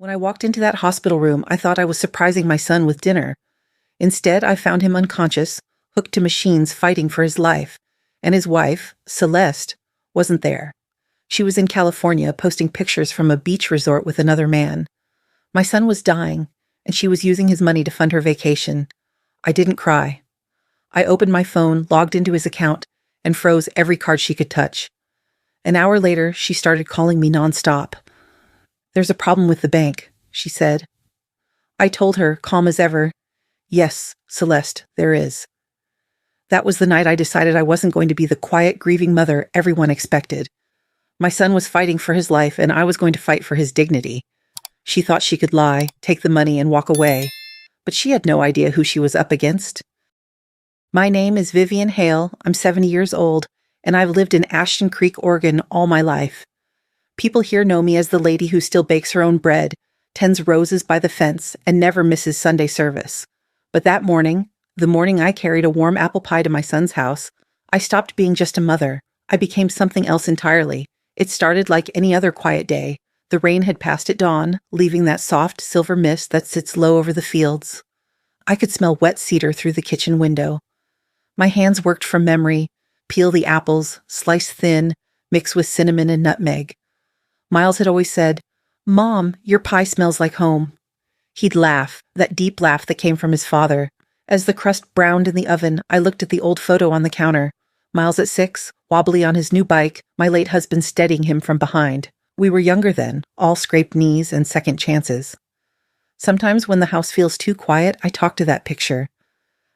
When I walked into that hospital room, I thought I was surprising my son with dinner. Instead, I found him unconscious, hooked to machines fighting for his life, and his wife, Celeste, wasn't there. She was in California posting pictures from a beach resort with another man. My son was dying, and she was using his money to fund her vacation. I didn't cry. I opened my phone, logged into his account, and froze every card she could touch. An hour later, she started calling me nonstop. "There's a problem with the bank," she said. I told her, calm as ever, "Yes, Celeste, there is." That was the night I decided I wasn't going to be the quiet, grieving mother everyone expected. My son was fighting for his life, and I was going to fight for his dignity. She thought she could lie, take the money, and walk away, but she had no idea who she was up against. My name is Vivian Hale. I'm 70 years old, and I've lived in Ashton Creek, Oregon all my life. People here know me as the lady who still bakes her own bread, tends roses by the fence, and never misses Sunday service. But that morning, the morning I carried a warm apple pie to my son's house, I stopped being just a mother. I became something else entirely. It started like any other quiet day. The rain had passed at dawn, leaving that soft silver mist that sits low over the fields. I could smell wet cedar through the kitchen window. My hands worked from memory, peel the apples, slice thin, mix with cinnamon and nutmeg. Miles had always said, "Mom, your pie smells like home." He'd laugh, that deep laugh that came from his father. As the crust browned in the oven, I looked at the old photo on the counter. Miles at 6, wobbly on his new bike, my late husband steadying him from behind. We were younger then, all scraped knees and second chances. Sometimes when the house feels too quiet, I talk to that picture.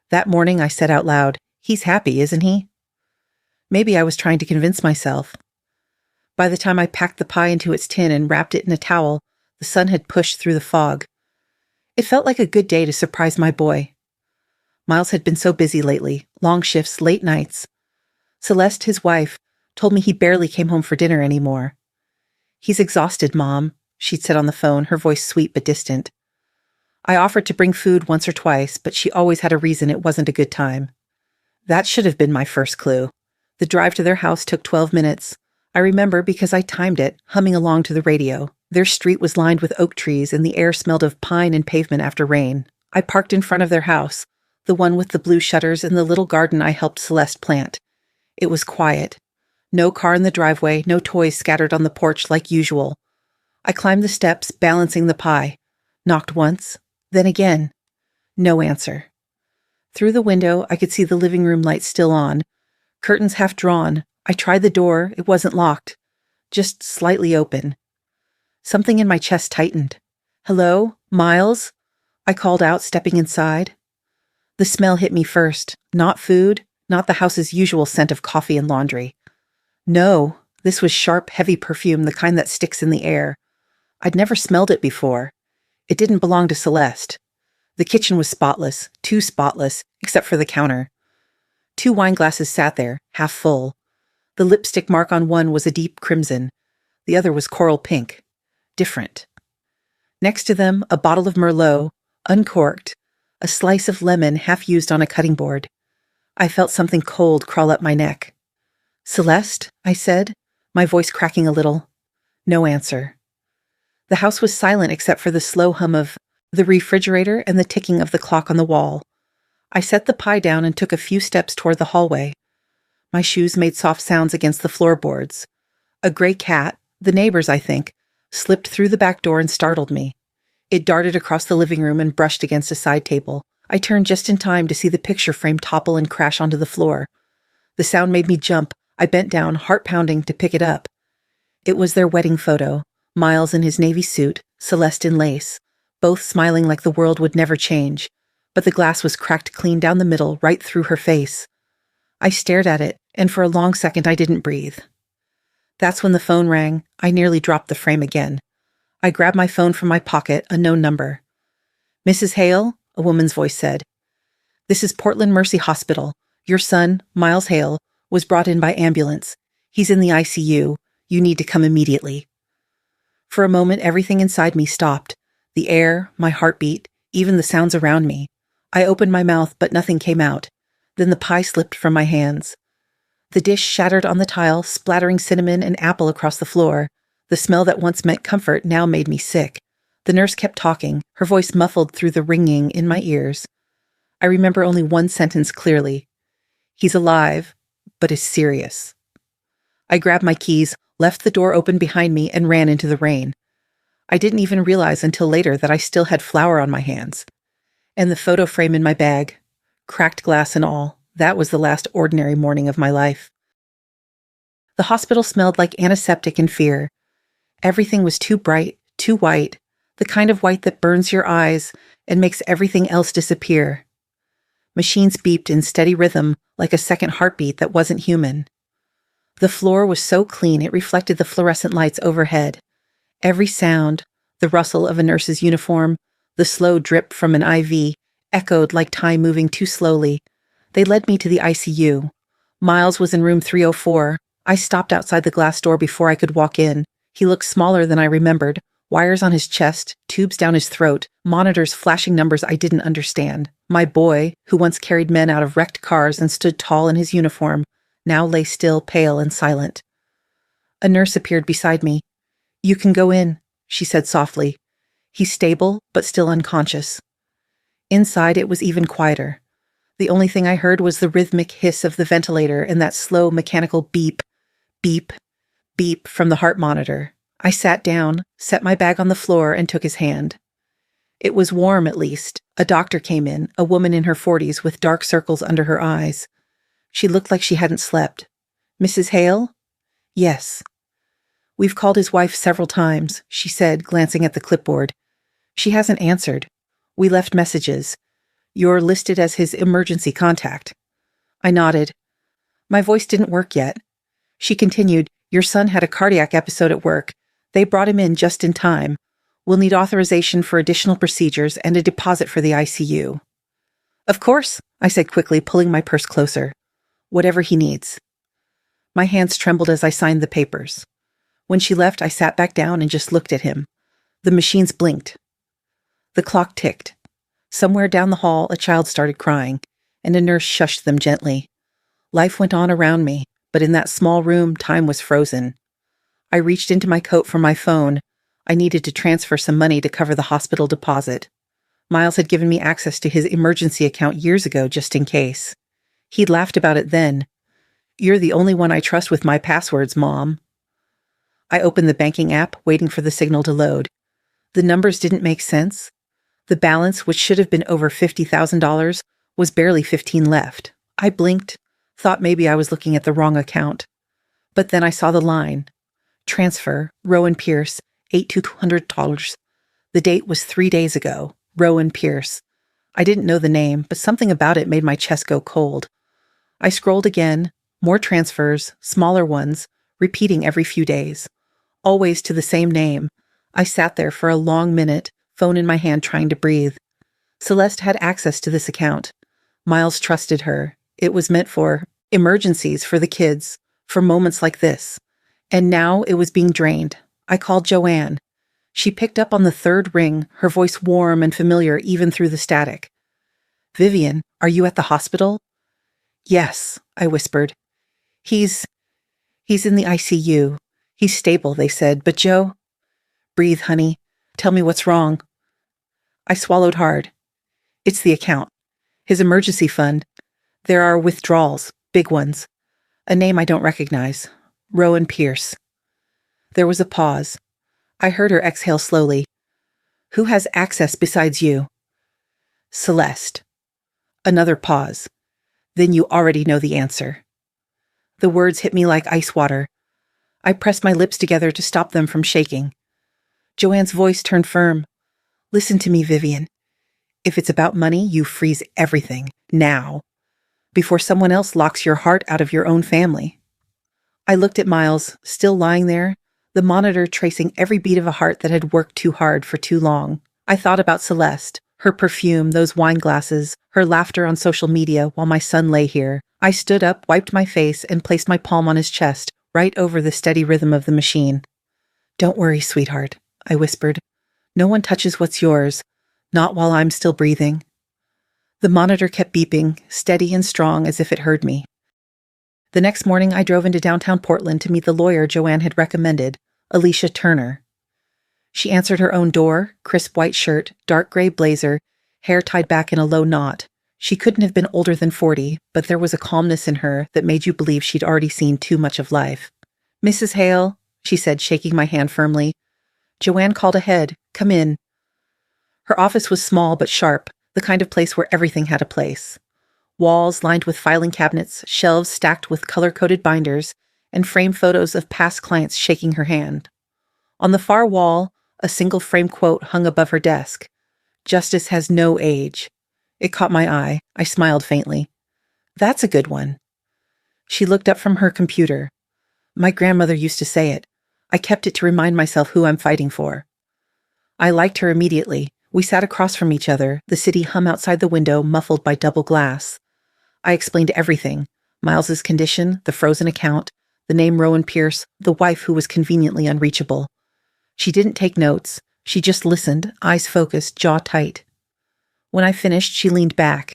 That morning I said out loud, "He's happy, isn't he?" Maybe I was trying to convince myself. By the time I packed the pie into its tin and wrapped it in a towel, the sun had pushed through the fog. It felt like a good day to surprise my boy. Miles had been so busy lately, long shifts, late nights. Celeste, his wife, told me he barely came home for dinner anymore. "He's exhausted, Mom," she'd said on the phone, her voice sweet but distant. I offered to bring food once or twice, but she always had a reason it wasn't a good time. That should have been my first clue. The drive to their house took 12 minutes. I remember because I timed it, humming along to the radio. Their street was lined with oak trees, and the air smelled of pine and pavement after rain. I parked in front of their house, the one with the blue shutters and the little garden I helped Celeste plant. It was quiet. No car in the driveway, no toys scattered on the porch like usual. I climbed the steps, balancing the pie. Knocked once, then again. No answer. Through the window, I could see the living room light still on. Curtains half drawn. I tried the door. It wasn't locked. Just slightly open. Something in my chest tightened. "Hello? Miles?" I called out, stepping inside. The smell hit me first. Not food, not the house's usual scent of coffee and laundry. No, this was sharp, heavy perfume, the kind that sticks in the air. I'd never smelled it before. It didn't belong to Celeste. The kitchen was spotless, too spotless, except for the counter. 2 wine glasses sat there, half full. The lipstick mark on one was a deep crimson. The other was coral pink. Different. Next to them, a bottle of Merlot, uncorked, a slice of lemon half used on a cutting board. I felt something cold crawl up my neck. "Celeste?" I said, my voice cracking a little. No answer. The house was silent except for the slow hum of the refrigerator and the ticking of the clock on the wall. I set the pie down and took a few steps toward the hallway. My shoes made soft sounds against the floorboards. A gray cat, the neighbor's I think, slipped through the back door and startled me. It darted across the living room and brushed against a side table. I turned just in time to see the picture frame topple and crash onto the floor. The sound made me jump. I bent down, heart pounding, to pick it up. It was their wedding photo, Miles in his navy suit, Celeste in lace, both smiling like the world would never change, but the glass was cracked clean down the middle, right through her face. I stared at it, and for a long second I didn't breathe. That's when the phone rang. I nearly dropped the frame again. I grabbed my phone from my pocket, a known number. "Mrs. Hale?" a woman's voice said. "This is Portland Mercy Hospital. Your son, Miles Hale, was brought in by ambulance. He's in the ICU. You need to come immediately." For a moment, everything inside me stopped. The air, my heartbeat, even the sounds around me. I opened my mouth, but nothing came out. Then the pie slipped from my hands. The dish shattered on the tile, splattering cinnamon and apple across the floor. The smell that once meant comfort now made me sick. The nurse kept talking, her voice muffled through the ringing in my ears. I remember only one sentence clearly. He's alive, but is serious. I grabbed my keys, left the door open behind me, and ran into the rain. I didn't even realize until later that I still had flour on my hands. And the photo frame in my bag, cracked glass and all, that was the last ordinary morning of my life. The hospital smelled like antiseptic and fear. Everything was too bright, too white, the kind of white that burns your eyes and makes everything else disappear. Machines beeped in steady rhythm like a second heartbeat that wasn't human. The floor was so clean it reflected the fluorescent lights overhead. Every sound, the rustle of a nurse's uniform, the slow drip from an IV, echoed like time moving too slowly. They led me to the ICU. Miles was in room 304. I stopped outside the glass door before I could walk in. He looked smaller than I remembered. Wires on his chest, tubes down his throat, monitors flashing numbers I didn't understand. My boy, who once carried men out of wrecked cars and stood tall in his uniform, now lay still, pale and silent. A nurse appeared beside me. "You can go in," she said softly. "He's stable, but still unconscious." Inside, it was even quieter. The only thing I heard was the rhythmic hiss of the ventilator and that slow mechanical beep, beep, beep from the heart monitor. I sat down, set my bag on the floor, and took his hand. It was warm, at least. A doctor came in, a woman in her 40s with dark circles under her eyes. She looked like she hadn't slept. "Mrs. Hale?" "Yes." "We've called his wife several times," she said, glancing at the clipboard. "She hasn't answered. We left messages. You're listed as his emergency contact." I nodded. My voice didn't work yet. She continued, "Your son had a cardiac episode at work. They brought him in just in time. We'll need authorization for additional procedures and a deposit for the ICU." "Of course," I said quickly, pulling my purse closer. "Whatever he needs." My hands trembled as I signed the papers. When she left, I sat back down and just looked at him. The machines blinked. The clock ticked. Somewhere down the hall, a child started crying, and a nurse shushed them gently. Life went on around me, but in that small room, time was frozen. I reached into my coat for my phone. I needed to transfer some money to cover the hospital deposit. Miles had given me access to his emergency account years ago, just in case. He'd laughed about it then. "You're the only one I trust with my passwords, Mom." I opened the banking app, waiting for the signal to load. The numbers didn't make sense. The balance, which should have been over $50,000, was barely 15 left. I blinked, thought maybe I was looking at the wrong account. But then I saw the line. Transfer, Rowan Pierce, $8,200. The date was 3 days ago. Rowan Pierce. I didn't know the name, but something about it made my chest go cold. I scrolled again, more transfers, smaller ones, repeating every few days. Always to the same name. I sat there for a long minute, phone in my hand trying to breathe. Celeste had access to this account. Miles trusted her. It was meant for emergencies, for the kids, for moments like this. And now it was being drained. I called Joanne. She picked up on the third ring, her voice warm and familiar even through the static. "Vivian, are you at the hospital?" "Yes," I whispered. He's in the ICU. He's stable," they said, "but Joe—" "Breathe, honey. Tell me what's wrong." I swallowed hard. "It's the account. His emergency fund. There are withdrawals, big ones. A name I don't recognize. Rowan Pierce." There was a pause. I heard her exhale slowly. "Who has access besides you?" "Celeste." Another pause. "Then you already know the answer." The words hit me like ice water. I pressed my lips together to stop them from shaking. Joanne's voice turned firm. "Listen to me, Vivian. If it's about money, you freeze everything, now, before someone else locks your heart out of your own family." I looked at Miles, still lying there, the monitor tracing every beat of a heart that had worked too hard for too long. I thought about Celeste, her perfume, those wine glasses, her laughter on social media while my son lay here. I stood up, wiped my face, and placed my palm on his chest, right over the steady rhythm of the machine. "Don't worry, sweetheart," I whispered. "No one touches what's yours, not while I'm still breathing." The monitor kept beeping, steady and strong as if it heard me. The next morning, I drove into downtown Portland to meet the lawyer Joanne had recommended, Alicia Turner. She answered her own door, crisp white shirt, dark gray blazer, hair tied back in a low knot. She couldn't have been older than 40, but there was a calmness in her that made you believe she'd already seen too much of life. "Mrs. Hale," she said, shaking my hand firmly. "Joanne called ahead. Come in." Her office was small but sharp, the kind of place where everything had a place. Walls lined with filing cabinets, shelves stacked with color-coded binders, and framed photos of past clients shaking her hand. On the far wall, a single frame quote hung above her desk. "Justice has no age." It caught my eye. I smiled faintly. "That's a good one." She looked up from her computer. "My grandmother used to say it. I kept it to remind myself who I'm fighting for." I liked her immediately. We sat across from each other, the city hum outside the window muffled by double glass. I explained everything: Miles's condition, the frozen account, the name Rowan Pierce, the wife who was conveniently unreachable. She didn't take notes. She just listened, eyes focused, jaw tight. When I finished, she leaned back.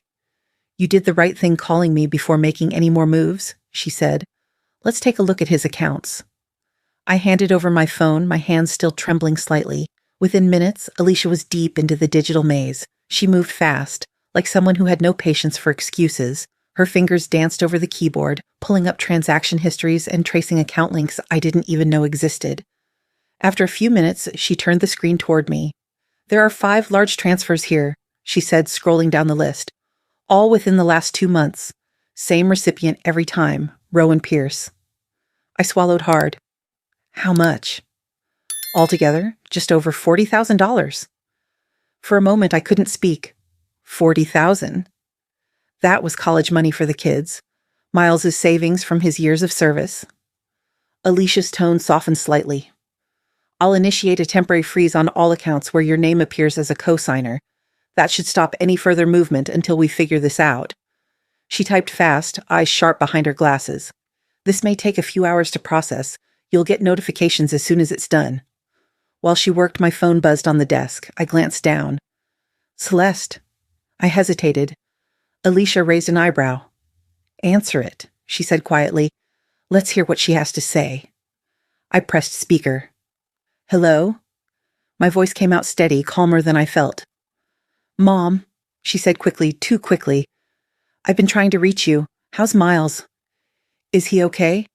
"You did the right thing calling me before making any more moves," she said. "Let's take a look at his accounts." I handed over my phone, my hands still trembling slightly. Within minutes, Alicia was deep into the digital maze. She moved fast, like someone who had no patience for excuses. Her fingers danced over the keyboard, pulling up transaction histories and tracing account links I didn't even know existed. After a few minutes, she turned the screen toward me. "There are 5 large transfers here," she said, scrolling down the list. "All within the last 2 months. Same recipient every time, Rowan Pierce." I swallowed hard. "How much?" "Altogether, just over $40,000. For a moment, I couldn't speak. 40,000. That was college money for the kids. Miles's savings from his years of service. Alicia's tone softened slightly. "I'll initiate a temporary freeze on all accounts where your name appears as a co-signer. That should stop any further movement until we figure this out." She typed fast, eyes sharp behind her glasses. "This may take a few hours to process. You'll get notifications as soon as it's done." While she worked, my phone buzzed on the desk. I glanced down. "Celeste." I hesitated. Alicia raised an eyebrow. "Answer it," she said quietly. "Let's hear what she has to say." I pressed speaker. "Hello?" My voice came out steady, calmer than I felt. "Mom," she said quickly, too quickly. "I've been trying to reach you. How's Miles? Is he okay?"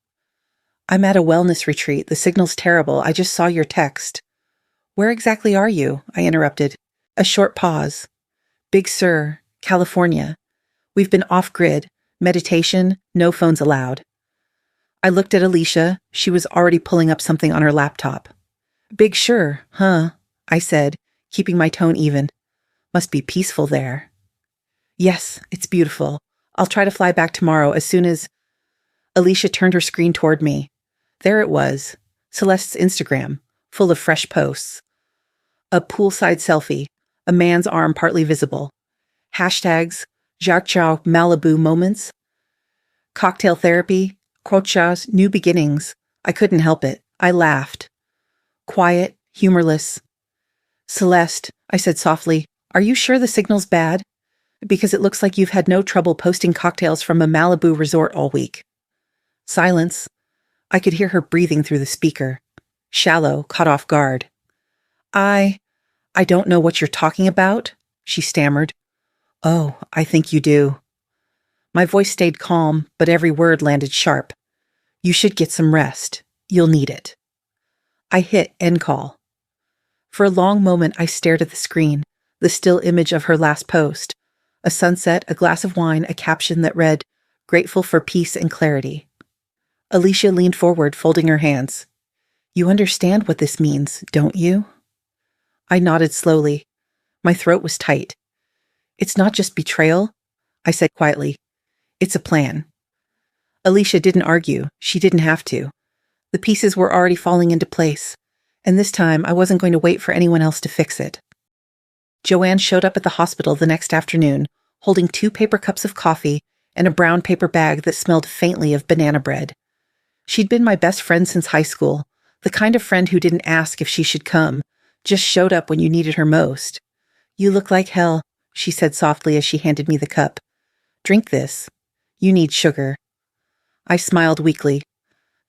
"I'm at a wellness retreat. The signal's terrible. I just saw your text." "Where exactly are you?" I interrupted. A short pause. "Big Sur, California. We've been off-grid. Meditation, no phones allowed." I looked at Alicia. She was already pulling up something on her laptop. "Big Sur, huh?" I said, keeping my tone even. "Must be peaceful there." "Yes, it's beautiful. I'll try to fly back tomorrow as soon as—" Alicia turned her screen toward me. There it was, Celeste's Instagram, full of fresh posts. A poolside selfie, a man's arm partly visible. Hashtags, Jacques Chow Malibu moments. Cocktail therapy, Crocha's new beginnings. I couldn't help it. I laughed. Quiet, humorless. "Celeste," I said softly, "are you sure the signal's bad? Because it looks like you've had no trouble posting cocktails from a Malibu resort all week." Silence. I could hear her breathing through the speaker. Shallow, caught off guard. I don't know what you're talking about," she stammered. "Oh, I think you do." My voice stayed calm, but every word landed sharp. "You should get some rest. You'll need it." I hit end call. For a long moment, I stared at the screen, the still image of her last post. A sunset, a glass of wine, a caption that read, "Grateful for peace and clarity." Alicia leaned forward, folding her hands. "You understand what this means, don't you?" I nodded slowly. My throat was tight. "It's not just betrayal," I said quietly. "It's a plan." Alicia didn't argue. She didn't have to. The pieces were already falling into place, and this time I wasn't going to wait for anyone else to fix it. Joanne showed up at the hospital the next afternoon, holding 2 paper cups of coffee and a brown paper bag that smelled faintly of banana bread. She'd been my best friend since high school, the kind of friend who didn't ask if she should come, just showed up when you needed her most. "You look like hell," she said softly as she handed me the cup. "Drink this. You need sugar." I smiled weakly.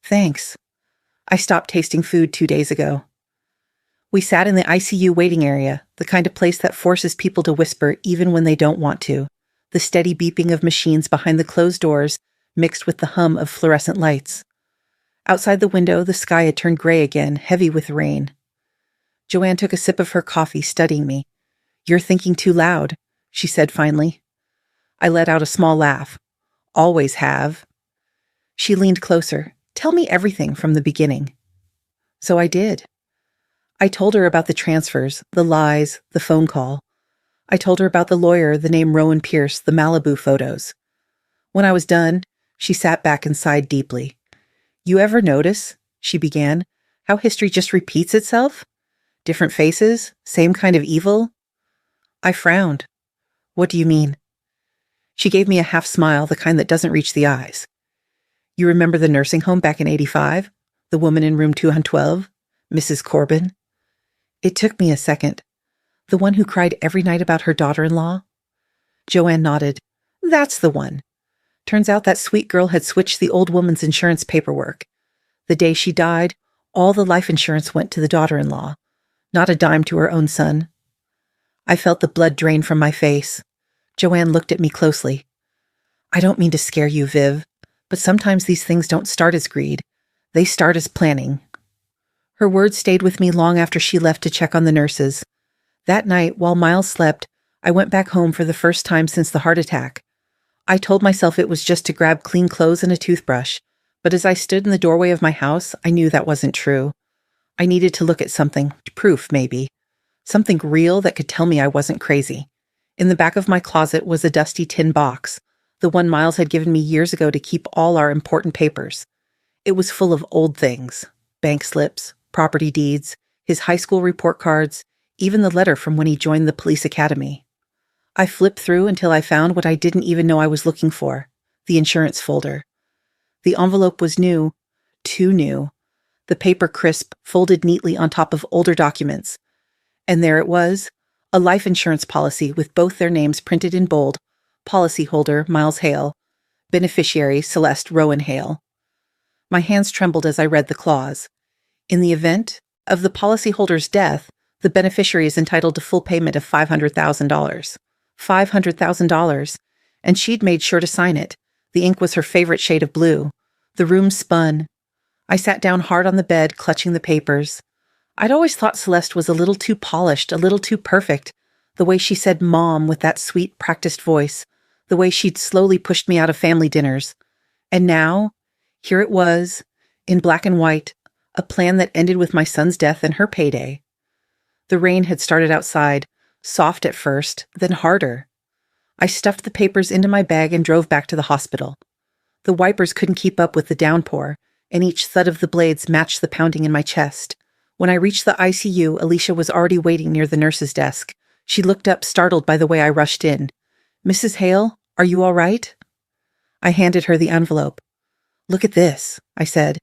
"Thanks. I stopped tasting food 2 days ago." We sat in the ICU waiting area, the kind of place that forces people to whisper even when they don't want to. The steady beeping of machines behind the closed doors mixed with the hum of fluorescent lights. Outside the window, the sky had turned gray again, heavy with rain. Joanne took a sip of her coffee, studying me. "You're thinking too loud," she said finally. I let out a small laugh. "Always have." She leaned closer. "Tell me everything from the beginning." So I did. I told her about the transfers, the lies, the phone call. I told her about the lawyer, the name Rowan Pierce, the Malibu photos. When I was done, she sat back and sighed deeply. "You ever notice," she began, "how history just repeats itself? Different faces, same kind of evil?" I frowned. "What do you mean?" She gave me a half smile, the kind that doesn't reach the eyes. "You remember the nursing home back in '85? The woman in room 212? Mrs. Corbin?" It took me a second. "The one who cried every night about her daughter-in-law?" Joanne nodded. "That's the one." Turns out that sweet girl had switched the old woman's insurance paperwork. The day she died, all the life insurance went to the daughter-in-law. Not a dime to her own son. I felt the blood drain from my face. Joanne looked at me closely. "I don't mean to scare you, Viv, but sometimes these things don't start as greed. They start as planning." Her words stayed with me long after she left to check on the nurses. That night, while Miles slept, I went back home for the first time since the heart attack. I told myself it was just to grab clean clothes and a toothbrush, but as I stood in the doorway of my house, I knew that wasn't true. I needed to look at something, proof maybe. Something real that could tell me I wasn't crazy. In the back of my closet was a dusty tin box, the one Miles had given me years ago to keep all our important papers. It was full of old things, bank slips, property deeds, his high school report cards, even the letter from when he joined the police academy. I flipped through until I found what I didn't even know I was looking for, the insurance folder. The envelope was new, too new, the paper crisp, folded neatly on top of older documents. And there it was, a life insurance policy with both their names printed in bold, policyholder Miles Hale, beneficiary Celeste Rowan Hale. My hands trembled as I read the clause. In the event of the policyholder's death, the beneficiary is entitled to full payment of $500,000. $500,000, and she'd made sure to sign it. The ink was her favorite shade of blue. The room spun. I sat down hard on the bed, clutching the papers. I'd always thought Celeste was a little too polished, a little too perfect. The way she said "Mom" with that sweet, practiced voice. The way she'd slowly pushed me out of family dinners. And now, here it was, in black and white, a plan that ended with my son's death and her payday. The rain had started outside, soft at first, then harder. I stuffed the papers into my bag and drove back to the hospital. The wipers couldn't keep up with the downpour, and each thud of the blades matched the pounding in my chest. When I reached the ICU, Alicia was already waiting near the nurse's desk. She looked up, startled by the way I rushed in. "Mrs. Hale, are you all right?" I handed her the envelope. "Look at this," I said.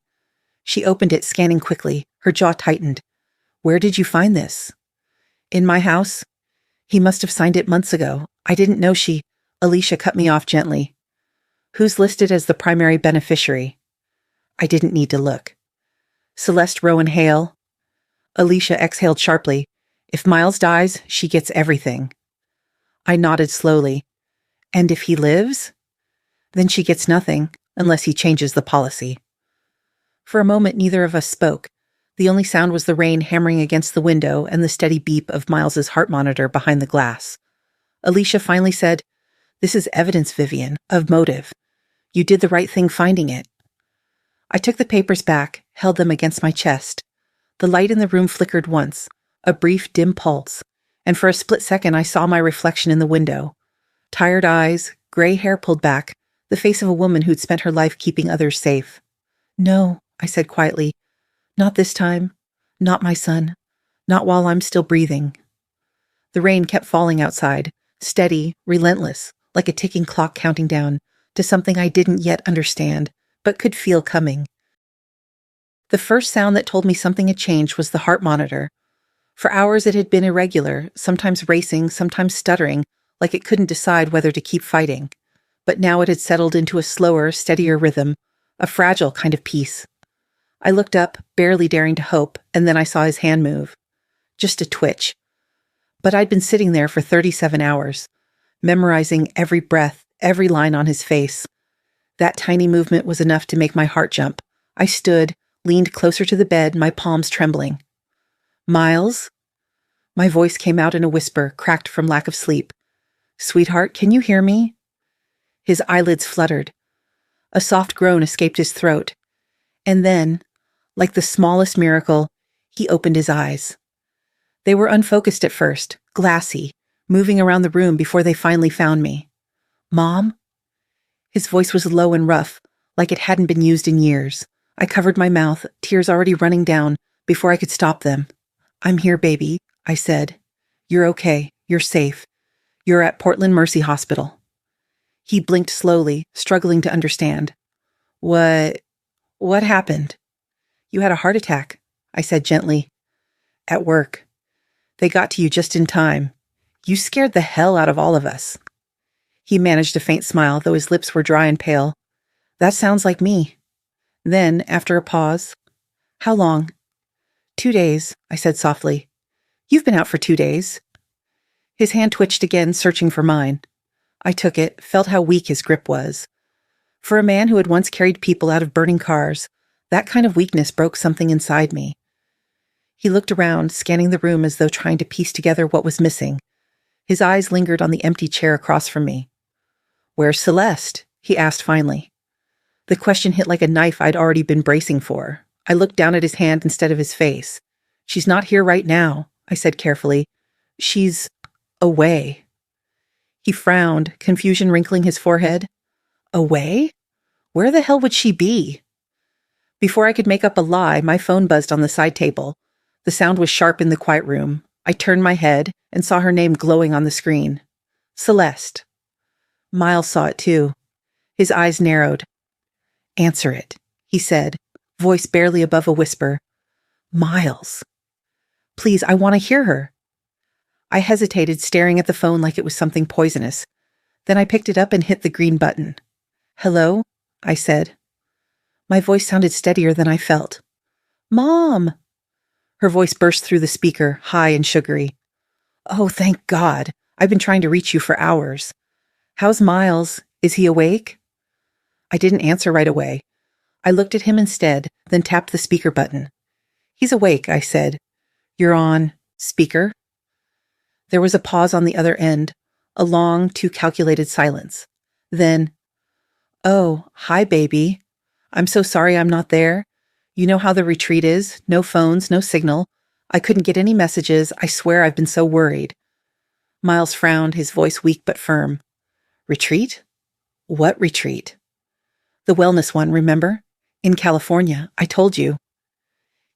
She opened it, scanning quickly. Her jaw tightened. "Where did you find this?" "In my house. He must have signed it months ago. I didn't know she—" Alicia cut me off gently. "Who's listed as the primary beneficiary?" I didn't need to look. "Celeste Rowan Hale." Alicia exhaled sharply. "If Miles dies, she gets everything." I nodded slowly. "And if he lives?" "Then she gets nothing, unless he changes the policy." For a moment, neither of us spoke. The only sound was the rain hammering against the window and the steady beep of Miles's heart monitor behind the glass. Alicia finally said, "This is evidence, Vivian, of motive. You did the right thing finding it." I took the papers back, held them against my chest. The light in the room flickered once, a brief, dim pulse, and for a split second I saw my reflection in the window. Tired eyes, gray hair pulled back, the face of a woman who'd spent her life keeping others safe. "No," I said quietly. "Not this time. Not my son. Not while I'm still breathing." The rain kept falling outside, steady, relentless, like a ticking clock counting down to something I didn't yet understand, but could feel coming. The first sound that told me something had changed was the heart monitor. For hours it had been irregular, sometimes racing, sometimes stuttering, like it couldn't decide whether to keep fighting. But now it had settled into a slower, steadier rhythm, a fragile kind of peace. I looked up, barely daring to hope, and then I saw his hand move. just a twitch. But I'd been sitting there for 37 hours, memorizing every breath, every line on his face. That tiny movement was enough to make my heart jump. I stood, leaned closer to the bed, my palms trembling. "Miles?" My voice came out in a whisper, cracked from lack of sleep. "Sweetheart, can you hear me?" His eyelids fluttered. A soft groan escaped his throat. And then, like the smallest miracle, he opened his eyes. They were unfocused at first, glassy, moving around the room before they finally found me. "Mom?" His voice was low and rough, like it hadn't been used in years. I covered my mouth, tears already running down, before I could stop them. "I'm here, baby," I said. "You're okay. You're safe. You're at Portland Mercy Hospital." He blinked slowly, struggling to understand. What happened?" "You had a heart attack," I said gently. "At work. They got to you just in time. You scared the hell out of all of us." He managed a faint smile, though his lips were dry and pale. "That sounds like me." Then, after a pause, "How long?" "2 days," I said softly. "You've been out for 2 days." His hand twitched again, searching for mine. I took it, felt how weak his grip was. For a man who had once carried people out of burning cars, that kind of weakness broke something inside me. He looked around, scanning the room as though trying to piece together what was missing. His eyes lingered on the empty chair across from me. "Where's Celeste?" he asked finally. The question hit like a knife I'd already been bracing for. I looked down at his hand instead of his face. "She's not here right now," I said carefully. "She's away." He frowned, confusion wrinkling his forehead. "Away? Where the hell would she be?" Before I could make up a lie, my phone buzzed on the side table. The sound was sharp in the quiet room. I turned my head and saw her name glowing on the screen. Celeste. Miles saw it too. His eyes narrowed. "Answer it," he said, voice barely above a whisper. "Miles. Please, I want to hear her." I hesitated, staring at the phone like it was something poisonous. Then I picked it up and hit the green button. "Hello?" I said. My voice sounded steadier than I felt. "Mom!" Her voice burst through the speaker, high and sugary. "Oh, thank God. I've been trying to reach you for hours. How's Miles? Is he awake?" I didn't answer right away. I looked at him instead, then tapped the speaker button. "He's awake," I said. "You're on speaker?" There was a pause on the other end, a long, too calculated silence. Then, "Oh, hi, baby. I'm so sorry I'm not there. You know how the retreat is, no phones, no signal. I couldn't get any messages. I swear I've been so worried." Miles frowned, his voice weak but firm. "Retreat? What retreat?" "The wellness one, remember? In California. I told you."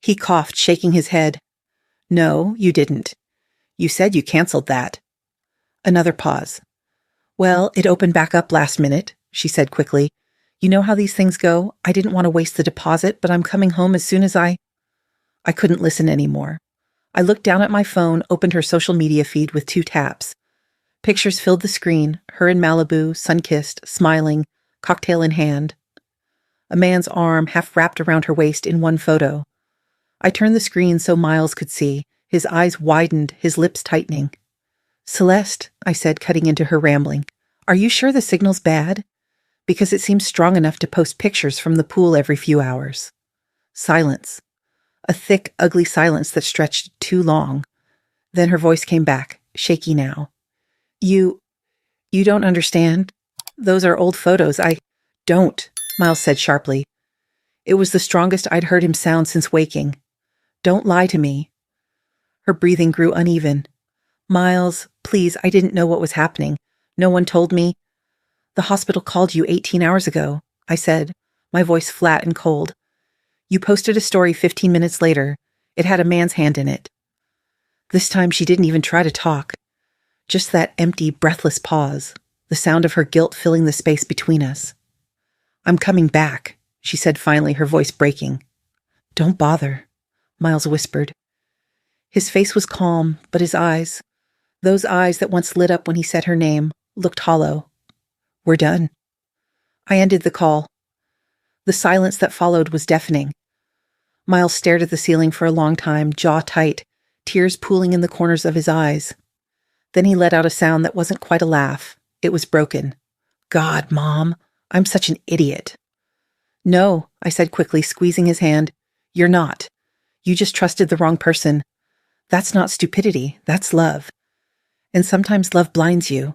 He coughed, shaking his head. "No, you didn't. You said you canceled that." Another pause. "Well, it opened back up last minute," she said quickly. "You know how these things go. I didn't want to waste the deposit, but I'm coming home as soon as I couldn't listen anymore. I looked down at my phone, opened her social media feed with 2 taps. Pictures filled the screen, her in Malibu, sun-kissed, smiling, cocktail in hand. A man's arm half wrapped around her waist in one photo. I turned the screen so Miles could see, his eyes widened, his lips tightening. "Celeste," I said, cutting into her rambling, "are you sure the signal's bad? Because it seems strong enough to post pictures from the pool every few hours." Silence. A thick, ugly silence that stretched too long. Then her voice came back, shaky now. You don't understand? Those are old photos. I don't," Miles said sharply. It was the strongest I'd heard him sound since waking. "Don't lie to me." Her breathing grew uneven. "Miles, please, I didn't know what was happening. No one told me." "The hospital called you 18 hours ago," I said, my voice flat and cold. "You posted a story 15 minutes later. It had a man's hand in it." This time she didn't even try to talk. Just that empty, breathless pause, the sound of her guilt filling the space between us. "I'm coming back," she said finally, her voice breaking. "Don't bother," Miles whispered. His face was calm, but his eyes, those eyes that once lit up when he said her name, looked hollow. "We're done." I ended the call. The silence that followed was deafening. Miles stared at the ceiling for a long time, jaw tight, tears pooling in the corners of his eyes. Then he let out a sound that wasn't quite a laugh. It was broken. God, Mom, I'm such an idiot. No, I said quickly, squeezing his hand. You're not. You just trusted the wrong person. That's not stupidity, that's love. And sometimes love blinds you.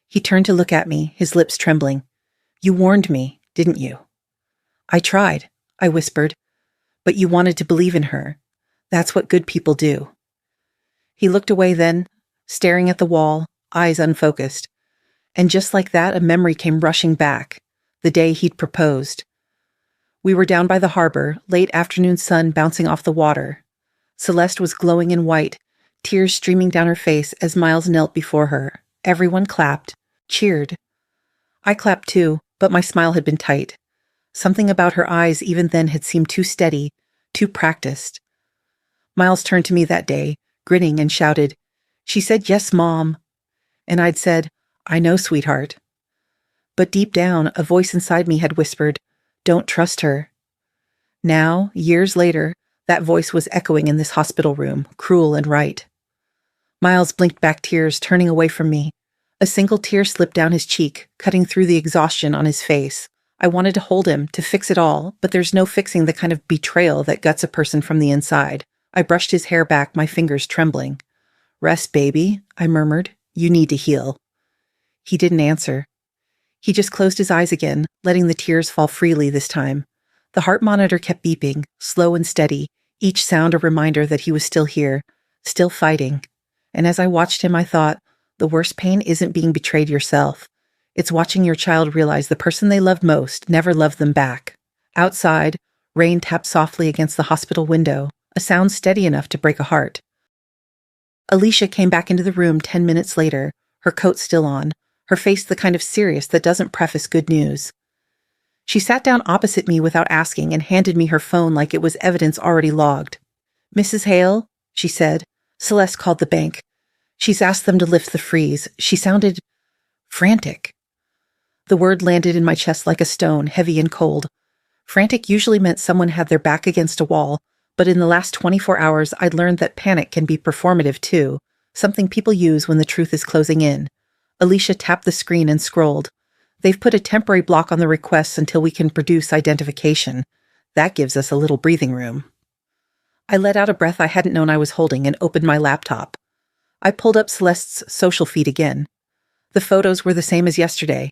He turned to look at me, his lips trembling. You warned me, didn't you? I tried, I whispered. But you wanted to believe in her. That's what good people do. He looked away then, staring at the wall, eyes unfocused. And just like that, a memory came rushing back, the day he'd proposed. We were down by the harbor, late afternoon sun bouncing off the water. Celeste was glowing in white, tears streaming down her face as Miles knelt before her. Everyone clapped, cheered. I clapped too, but my smile had been tight. Something about her eyes even then had seemed too steady, too practiced. Miles turned to me that day, grinning, and shouted, She said, yes, Mom. And I'd said, I know, sweetheart. But deep down, a voice inside me had whispered, Don't trust her. Now, years later, that voice was echoing in this hospital room, cruel and right. Miles blinked back tears, turning away from me. A single tear slipped down his cheek, cutting through the exhaustion on his face. I wanted to hold him, to fix it all, but there's no fixing the kind of betrayal that guts a person from the inside. I brushed his hair back, my fingers trembling. Rest, baby, I murmured. You need to heal. He didn't answer. He just closed his eyes again, letting the tears fall freely this time. The heart monitor kept beeping, slow and steady, each sound a reminder that he was still here, still fighting. And as I watched him, I thought, the worst pain isn't being betrayed yourself. It's watching your child realize the person they loved most never loved them back. Outside, rain tapped softly against the hospital window, a sound steady enough to break a heart. Alicia came back into the room 10 minutes later, her coat still on, her face the kind of serious that doesn't preface good news. She sat down opposite me without asking and handed me her phone like it was evidence already logged. Mrs. Hale, she said, Celeste called the bank. She's asked them to lift the freeze. She sounded frantic. The word landed in my chest like a stone, heavy and cold. Frantic usually meant someone had their back against a wall, but in the last 24 hours I'd learned that panic can be performative too, something people use when the truth is closing in. Alicia tapped the screen and scrolled. They've put a temporary block on the requests until we can produce identification. That gives us a little breathing room. I let out a breath I hadn't known I was holding and opened my laptop. I pulled up Celeste's social feed again. The photos were the same as yesterday.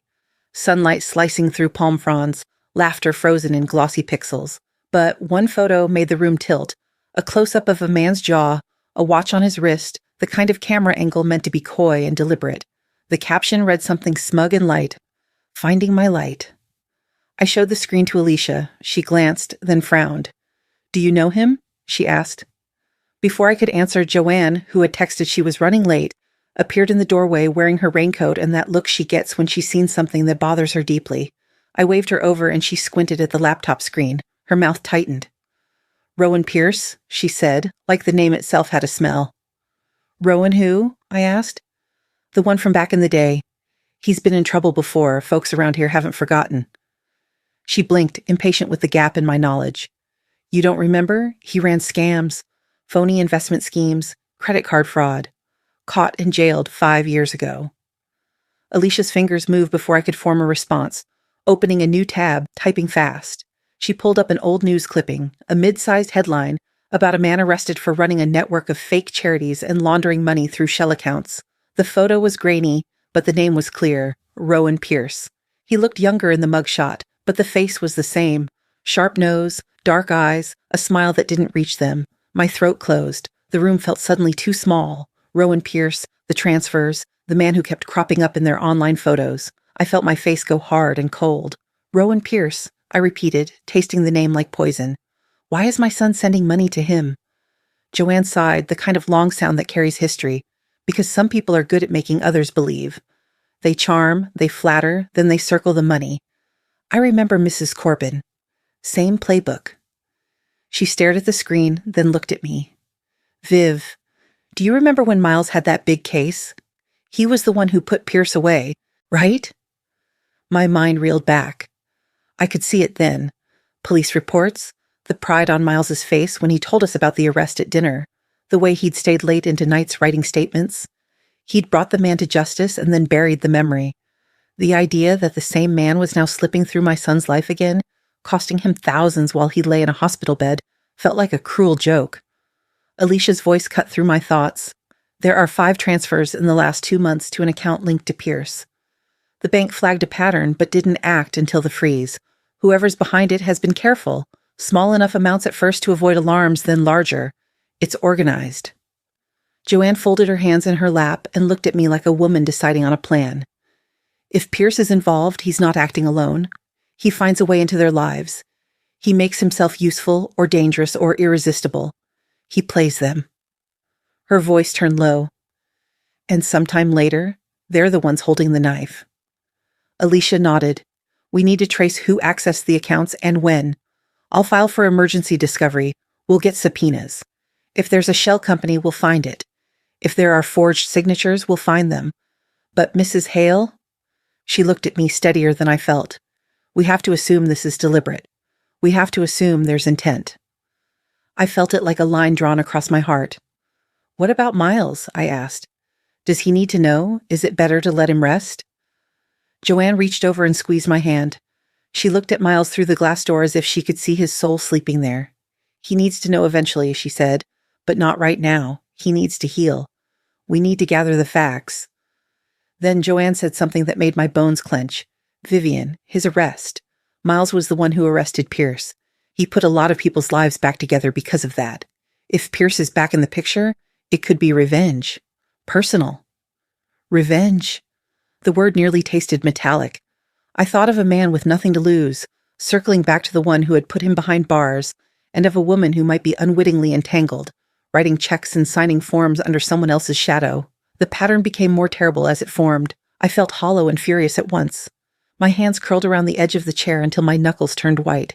Sunlight slicing through palm fronds, laughter frozen in glossy pixels. But one photo made the room tilt, a close-up of a man's jaw, a watch on his wrist, the kind of camera angle meant to be coy and deliberate. The caption read something smug and light, Finding my light. I showed the screen to Alicia. She glanced, then frowned. Do you know him? She asked. Before I could answer, Joanne, who had texted she was running late, appeared in the doorway wearing her raincoat and that look she gets when she's seen something that bothers her deeply. I waved her over and she squinted at the laptop screen. Her mouth tightened. Rowan Pierce, she said, like the name itself had a smell. Rowan who? I asked. The one from back in the day. He's been in trouble before, folks around here haven't forgotten. She blinked, impatient with the gap in my knowledge. You don't remember? He ran scams, phony investment schemes, credit card fraud. Caught and jailed 5 years ago. Alicia's fingers moved before I could form a response, opening a new tab, typing fast. She pulled up an old news clipping, a mid-sized headline about a man arrested for running a network of fake charities and laundering money through shell accounts. The photo was grainy, but the name was clear, Rowan Pierce. He looked younger in the mugshot, but the face was the same. Sharp nose, dark eyes, a smile that didn't reach them. My throat closed. The room felt suddenly too small. Rowan Pierce, the transfers, the man who kept cropping up in their online photos. I felt my face go hard and cold. Rowan Pierce, I repeated, tasting the name like poison. Why is my son sending money to him? Joanne sighed, the kind of long sound that carries history. Because some people are good at making others believe. They charm, they flatter, then they circle the money. I remember Mrs. Corbin. Same playbook. She stared at the screen, then looked at me. Viv, do you remember when Miles had that big case? He was the one who put Pierce away, right? My mind reeled back. I could see it then. Police reports, the pride on Miles's face when he told us about the arrest at dinner, The way he'd stayed late into nights writing statements. He'd brought the man to justice and then buried the memory. The idea that the same man was now slipping through my son's life again, costing him thousands while he lay in a hospital bed, felt like a cruel joke. Alicia's voice cut through my thoughts. There are 5 transfers in the last 2 months to an account linked to Pierce. The bank flagged a pattern but didn't act until the freeze. Whoever's behind it has been careful. Small enough amounts at first to avoid alarms, then larger. It's organized. Joanne folded her hands in her lap and looked at me like a woman deciding on a plan. If Pierce is involved, he's not acting alone. He finds a way into their lives. He makes himself useful or dangerous or irresistible. He plays them. Her voice turned low. And sometime later, they're the ones holding the knife. Alicia nodded. We need to trace who accessed the accounts and when. I'll file for emergency discovery. We'll get subpoenas. If there's a shell company, we'll find it. If there are forged signatures, we'll find them. But Mrs. Hale? She looked at me steadier than I felt. We have to assume this is deliberate. We have to assume there's intent. I felt it like a line drawn across my heart. What about Miles? I asked. Does he need to know? Is it better to let him rest? Joanne reached over and squeezed my hand. She looked at Miles through the glass door as if she could see his soul sleeping there. He needs to know eventually, she said, but not right now. He needs to heal. We need to gather the facts. Then Joanne said something that made my bones clench. Vivian, his arrest. Miles was the one who arrested Pierce. He put a lot of people's lives back together because of that. If Pierce is back in the picture, it could be revenge. Personal. Revenge. The word nearly tasted metallic. I thought of a man with nothing to lose, circling back to the one who had put him behind bars, and of a woman who might be unwittingly entangled, writing checks and signing forms under someone else's shadow. The pattern became more terrible as it formed. I felt hollow and furious at once. My hands curled around the edge of the chair until my knuckles turned white.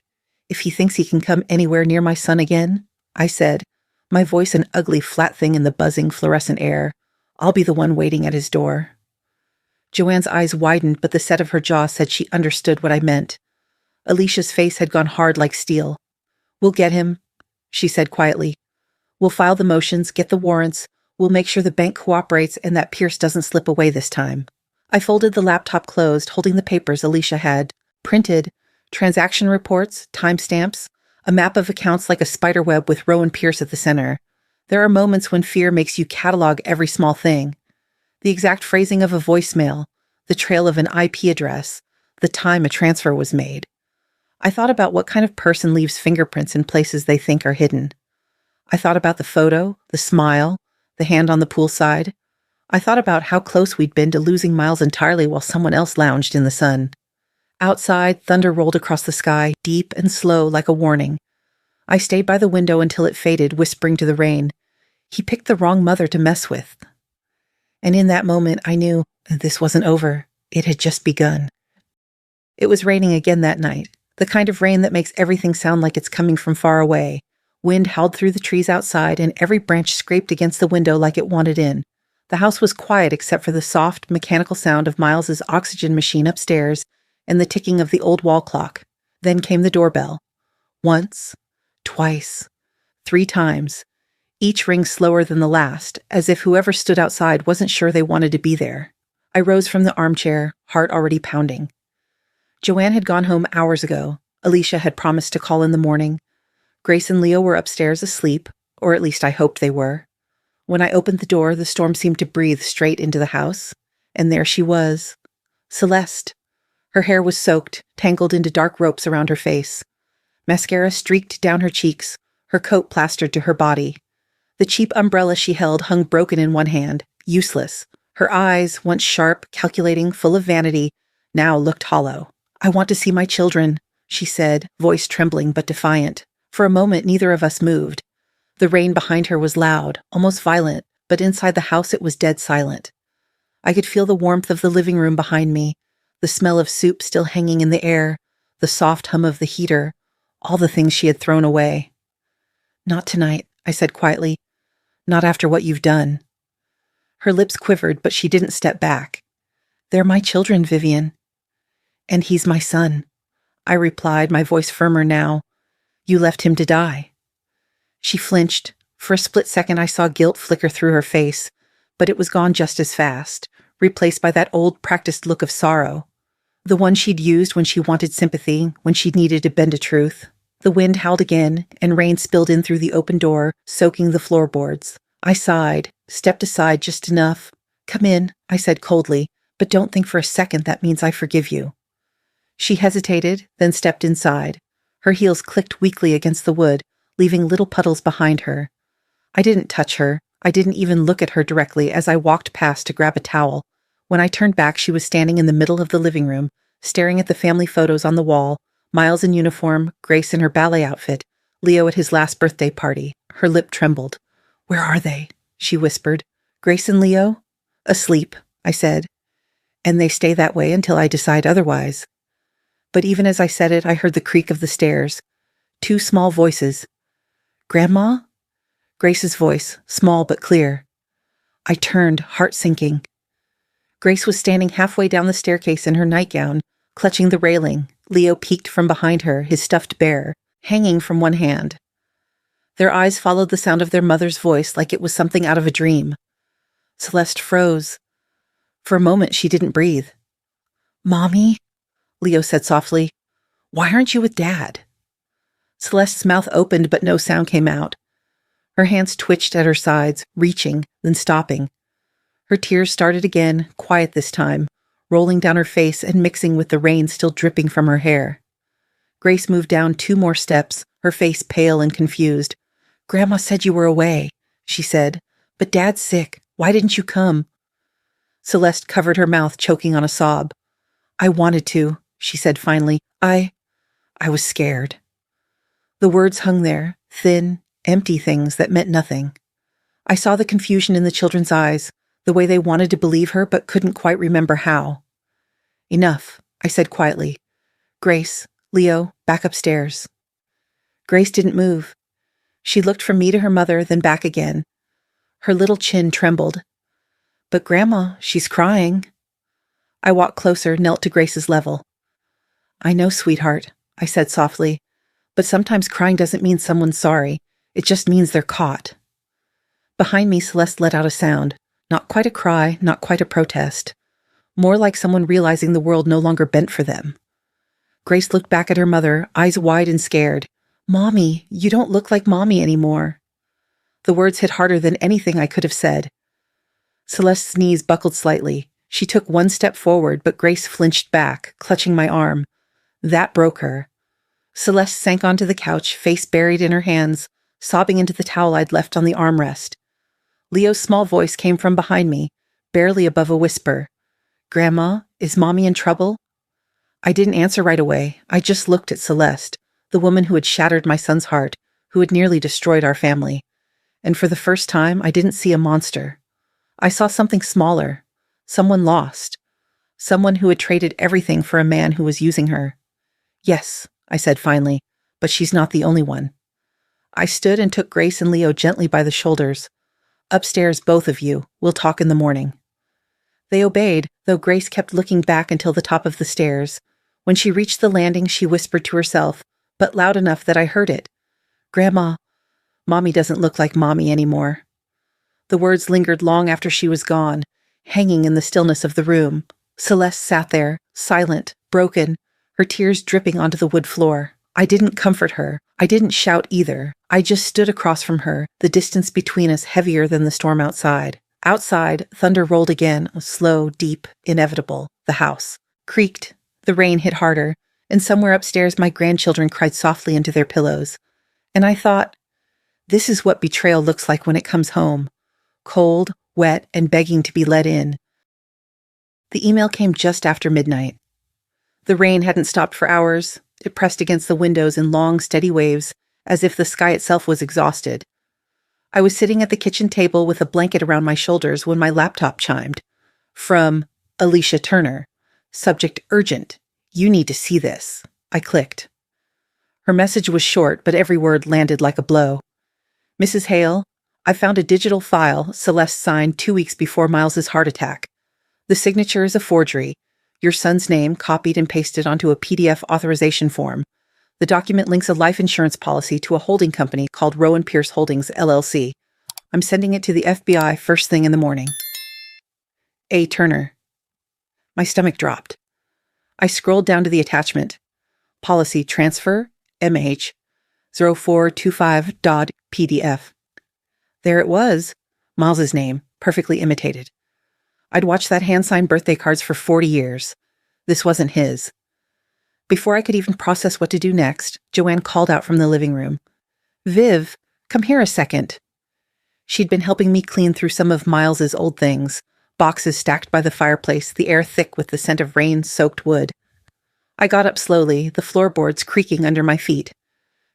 If he thinks he can come anywhere near my son again, I said, my voice an ugly flat thing in the buzzing fluorescent air, I'll be the one waiting at his door. Joanne's eyes widened, but the set of her jaw said she understood what I meant. Alicia's face had gone hard like steel. We'll get him, she said quietly. We'll file the motions, get the warrants. We'll make sure the bank cooperates and that Pierce doesn't slip away this time. I folded the laptop closed, holding the papers Alicia had printed, transaction reports, timestamps, a map of accounts like a spiderweb with Rowan Pierce at the center. There are moments when fear makes you catalog every small thing. The exact phrasing of a voicemail, the trail of an IP address, the time a transfer was made. I thought about what kind of person leaves fingerprints in places they think are hidden. I thought about the photo, the smile, the hand on the poolside. I thought about how close we'd been to losing Miles entirely while someone else lounged in the sun. Outside, thunder rolled across the sky, deep and slow like a warning. I stayed by the window until it faded, whispering to the rain. He picked the wrong mother to mess with. And in that moment, I knew this wasn't over. It had just begun. It was raining again that night, the kind of rain that makes everything sound like it's coming from far away. Wind howled through the trees outside, and every branch scraped against the window like it wanted in. The house was quiet except for the soft, mechanical sound of Miles's oxygen machine upstairs and the ticking of the old wall clock. Then came the doorbell. Once, twice, 3 times. Each ring slower than the last, as if whoever stood outside wasn't sure they wanted to be there. I rose from the armchair, heart already pounding. Joanne had gone home hours ago. Alicia had promised to call in the morning. Grace and Leo were upstairs asleep, or at least I hoped they were. When I opened the door, the storm seemed to breathe straight into the house, and there she was. Celeste. Her hair was soaked, tangled into dark ropes around her face. Mascara streaked down her cheeks, her coat plastered to her body. The cheap umbrella she held hung broken in one hand, useless. Her eyes, once sharp, calculating, full of vanity, now looked hollow. I want to see my children, she said, voice trembling but defiant. For a moment, neither of us moved. The rain behind her was loud, almost violent, but inside the house it was dead silent. I could feel the warmth of the living room behind me, the smell of soup still hanging in the air, the soft hum of the heater, all the things she had thrown away. Not tonight, I said quietly. Not after what you've done. Her lips quivered, but she didn't step back. They're my children, Vivian. And he's my son, I replied, my voice firmer now. You left him to die. She flinched, For a split second, I saw guilt flicker through her face, but it was gone just as fast, replaced by that old practiced look of sorrow. The one she'd used when she wanted sympathy, when she needed to bend a truth. The wind howled again, and rain spilled in through the open door, soaking the floorboards. I sighed, stepped aside just enough. "Come in," I said coldly, "but don't think for a second that means I forgive you." She hesitated, then stepped inside. Her heels clicked weakly against the wood, leaving little puddles behind her. I didn't touch her. I didn't even look at her directly as I walked past to grab a towel. When I turned back, she was standing in the middle of the living room, staring at the family photos on the wall, Miles in uniform, Grace in her ballet outfit, Leo at his last birthday party. Her lip trembled. "Where are they?" she whispered. "Grace and Leo?" "Asleep," I said. "And they stay that way until I decide otherwise." But even as I said it, I heard the creak of the stairs. 2 small voices. "Grandma?" Grace's voice, small but clear. I turned, heart sinking. Grace was standing halfway down the staircase in her nightgown, clutching the railing. Leo peeked from behind her, his stuffed bear, hanging from one hand. Their eyes followed the sound of their mother's voice like it was something out of a dream. Celeste froze. For a moment, she didn't breathe. "Mommy?" Leo said softly. "Why aren't you with Dad?" Celeste's mouth opened, but no sound came out. Her hands twitched at her sides, reaching, then stopping. Her tears started again, quiet this time, rolling down her face and mixing with the rain still dripping from her hair. Grace moved down 2 more steps, her face pale and confused. "Grandma said you were away," she said. "But Dad's sick. Why didn't you come?" Celeste covered her mouth, choking on a sob. "I wanted to," she said finally. I was scared." The words hung there, thin, empty things that meant nothing. I saw the confusion in the children's eyes, the way they wanted to believe her but couldn't quite remember how. "Enough," I said quietly. "Grace, Leo, back upstairs." Grace didn't move. She looked from me to her mother, then back again. Her little chin trembled. "But Grandma, she's crying." I walked closer, knelt to Grace's level. "I know, sweetheart," I said softly, "but sometimes crying doesn't mean someone's sorry. It just means they're caught." Behind me, Celeste let out a sound. Not quite a cry, not quite a protest. More like someone realizing the world no longer bent for them. Grace looked back at her mother, eyes wide and scared. "Mommy, you don't look like Mommy anymore." The words hit harder than anything I could have said. Celeste's knees buckled slightly. She took 1 step forward, but Grace flinched back, clutching my arm. That broke her. Celeste sank onto the couch, face buried in her hands, sobbing into the towel I'd left on the armrest. Leo's small voice came from behind me, barely above a whisper. "Grandma, is Mommy in trouble?" I didn't answer right away. I just looked at Celeste, the woman who had shattered my son's heart, who had nearly destroyed our family. And for the first time, I didn't see a monster. I saw something smaller, someone lost, someone who had traded everything for a man who was using her. "Yes," I said finally, "but she's not the only one." I stood and took Grace and Leo gently by the shoulders. "Upstairs, both of you. We'll talk in the morning." They obeyed, though Grace kept looking back until the top of the stairs. When she reached the landing, she whispered to herself, but loud enough that I heard it. "Grandma, Mommy doesn't look like Mommy anymore." The words lingered long after she was gone, hanging in the stillness of the room. Celeste sat there, silent, broken, her tears dripping onto the wood floor. I didn't comfort her. I didn't shout either. I just stood across from her, the distance between us heavier than the storm outside. Outside, thunder rolled again, slow, deep, inevitable. The house creaked. The rain hit harder, and somewhere upstairs my grandchildren cried softly into their pillows. And I thought, this is what betrayal looks like when it comes home. Cold, wet, and begging to be let in. The email came just after midnight. The rain hadn't stopped for hours. It pressed against the windows in long, steady waves, as if the sky itself was exhausted. I was sitting at the kitchen table with a blanket around my shoulders when my laptop chimed. From Alicia Turner. Subject urgent. You need to see this. I clicked. Her message was short, but every word landed like a blow. "Mrs. Hale, I found a digital file Celeste signed 2 weeks before Miles's heart attack. The signature is a forgery. Your son's name copied and pasted onto a PDF authorization form. The The document links a life insurance policy to a holding company called Rowan Pierce Holdings, LLC. I'm sending it to the FBI first thing in the morning. A. Turner. My stomach dropped. I scrolled down to the attachment. Policy transfer, MH, 0425.pdf. There it was, Miles's name, perfectly imitated. I'd watched that hand-signed birthday cards for 40 years. This wasn't his. Before I could even process what to do next, Joanne called out from the living room. Viv, come here a second. She'd been helping me clean through some of Miles's old things, boxes stacked by the fireplace, the air thick with the scent of rain-soaked wood. I got up slowly, the floorboards creaking under my feet.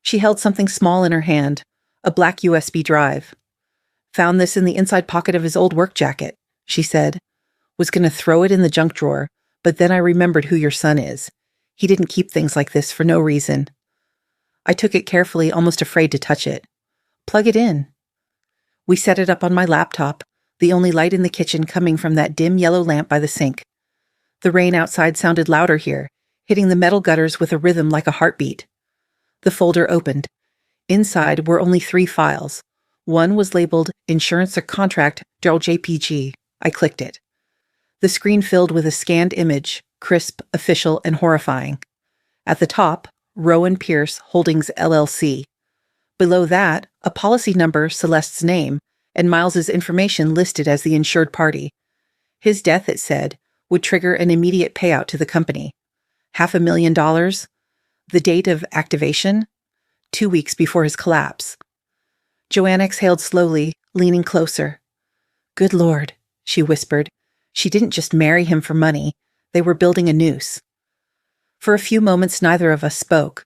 She held something small in her hand, a black USB drive. Found this in the inside pocket of his old work jacket, she said. Was going to throw it in the junk drawer, but then I remembered who your son is. He didn't keep things like this for no reason. I took it carefully, almost afraid to touch it. Plug it in. We set it up on my laptop, the only light in the kitchen coming from that dim yellow lamp by the sink. The rain outside sounded louder here, hitting the metal gutters with a rhythm like a heartbeat. The folder opened. Inside were only 3 files. One was labeled Insurance or Contract, JPG. I clicked it. The screen filled with a scanned image, crisp, official, and horrifying. At the top, Rowan Pierce Holdings, LLC. Below that, a policy number, Celeste's name, and Miles's information listed as the insured party. His death, it said, would trigger an immediate payout to the company. $500,000. The date of activation? 2 weeks before his collapse. Joanne exhaled slowly, leaning closer. Good Lord, she whispered. She didn't just marry him for money. They were building a noose. For a few moments, neither of us spoke.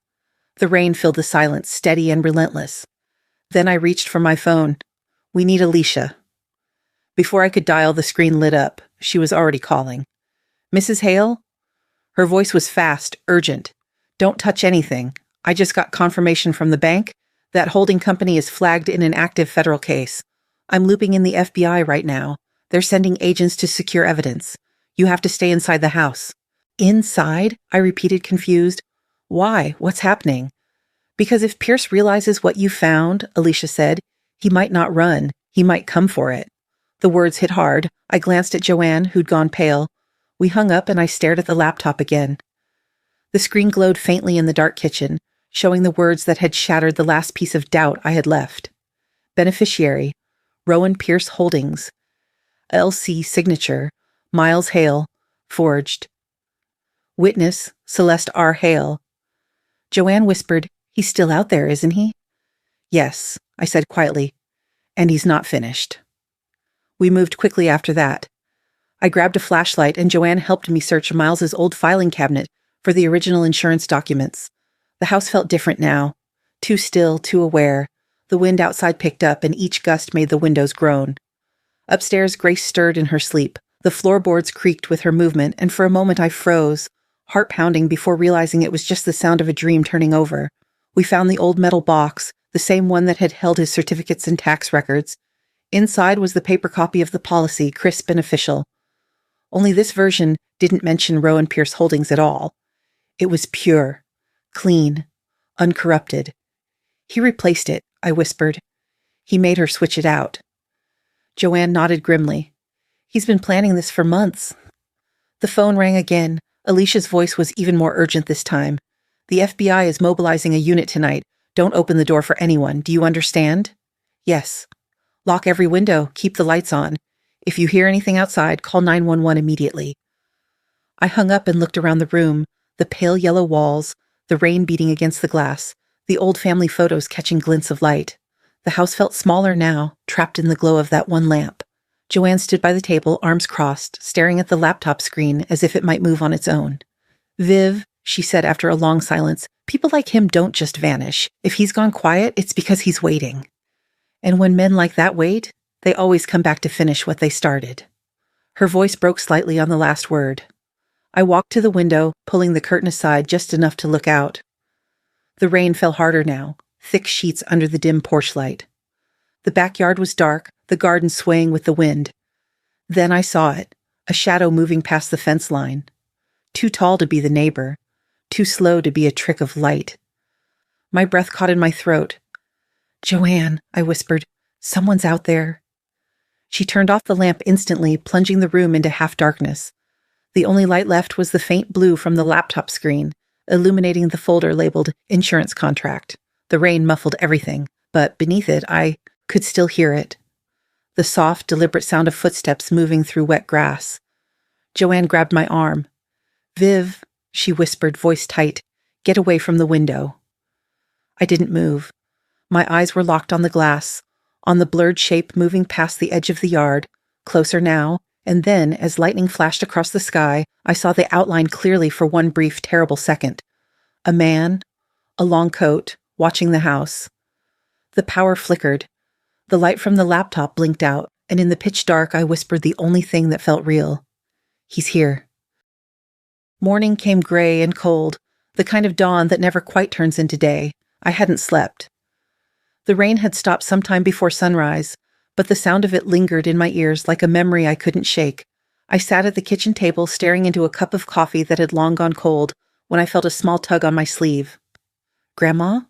The rain filled the silence, steady and relentless. Then I reached for my phone. We need Alicia. Before I could dial, the screen lit up. She was already calling. Mrs. Hale? Her voice was fast, urgent. Don't touch anything. I just got confirmation from the bank. That holding company is flagged in an active federal case. I'm looping in the FBI right now. They're sending agents to secure evidence. You have to stay inside the house. Inside? I repeated, confused. Why? What's happening? Because if Pierce realizes what you found, Alicia said, he might not run. He might come for it. The words hit hard. I glanced at Joanne, who'd gone pale. We hung up and I stared at the laptop again. The screen glowed faintly in the dark kitchen, showing the words that had shattered the last piece of doubt I had left. Beneficiary, Rowan Pierce Holdings. LC signature, Miles Hale, forged. Witness, Celeste R. Hale. Joanne whispered, He's still out there, isn't he? Yes, I said quietly, and he's not finished. We moved quickly after that. I grabbed a flashlight and Joanne helped me search Miles's old filing cabinet for the original insurance documents. The house felt different now. Too still, too aware. The wind outside picked up and each gust made the windows groan. Upstairs, Grace stirred in her sleep. The floorboards creaked with her movement, and for a moment I froze, heart pounding before realizing it was just the sound of a dream turning over. We found the old metal box, the same one that had held his certificates and tax records. Inside was the paper copy of the policy, crisp and official. Only this version didn't mention Rowan Pierce Holdings at all. It was pure, clean, uncorrupted. He replaced it, I whispered. He made her switch it out. Joanne nodded grimly. He's been planning this for months. The phone rang again. Alicia's voice was even more urgent this time. The FBI is mobilizing a unit tonight. Don't open the door for anyone. Do you understand? Yes. Lock every window. Keep the lights on. If you hear anything outside, call 911 immediately. I hung up and looked around the room, the pale yellow walls, the rain beating against the glass, the old family photos catching glints of light. The house felt smaller now, trapped in the glow of that one lamp. Joanne stood by the table, arms crossed, staring at the laptop screen as if it might move on its own. Viv, she said after a long silence, people like him don't just vanish. If he's gone quiet, it's because he's waiting. And when men like that wait, they always come back to finish what they started. Her voice broke slightly on the last word. I walked to the window, pulling the curtain aside just enough to look out. The rain fell harder now, thick sheets under the dim porch light. The backyard was dark, the garden swaying with the wind. Then I saw it, a shadow moving past the fence line. Too tall to be the neighbor, too slow to be a trick of light. The My breath caught in my throat. "Joanne," I whispered, "someone's out there." She turned off the lamp instantly, plunging the room into half-darkness. The only light left was the faint blue from the laptop screen, illuminating the folder labeled insurance contract. The rain muffled everything, but beneath it, I could still hear it. The soft, deliberate sound of footsteps moving through wet grass. Joanne grabbed my arm. "Viv," she whispered, voice tight, "get away from the window." I didn't move. My eyes were locked on the glass, on the blurred shape moving past the edge of the yard, closer now, and then, as lightning flashed across the sky, I saw the outline clearly for one brief, terrible second. A man, a long coat, watching the house. The power flickered. The light from the laptop blinked out, and in the pitch dark I whispered the only thing that felt real. "He's here." Morning came gray and cold, the kind of dawn that never quite turns into day. I hadn't slept. The rain had stopped sometime before sunrise, but the sound of it lingered in my ears like a memory I couldn't shake. I sat at the kitchen table staring into a cup of coffee that had long gone cold when I felt a small tug on my sleeve. "Grandma?"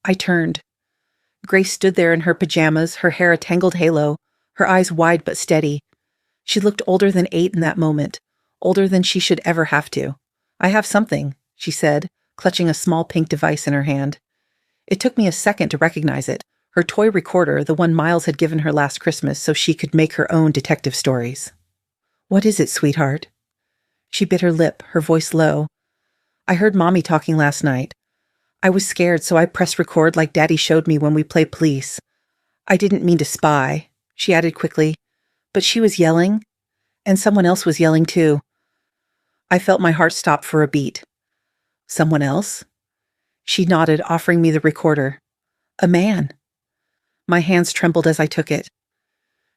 I turned. Grace stood there in her pajamas, her hair a tangled halo, her eyes wide but steady. She looked older than 8 in that moment, older than she should ever have to. "I have something," she said, clutching a small pink device in her hand. It took me a second to recognize it, her toy recorder, the one Miles had given her last Christmas so she could make her own detective stories. "What is it, sweetheart?" She bit her lip, her voice low. "I heard Mommy talking last night. I was scared, so I pressed record like Daddy showed me when we play police. I didn't mean to spy," she added quickly, "but she was yelling, and someone else was yelling too." I felt my heart stop for a beat. "Someone else?" She nodded, offering me the recorder. "A man." My hands trembled as I took it.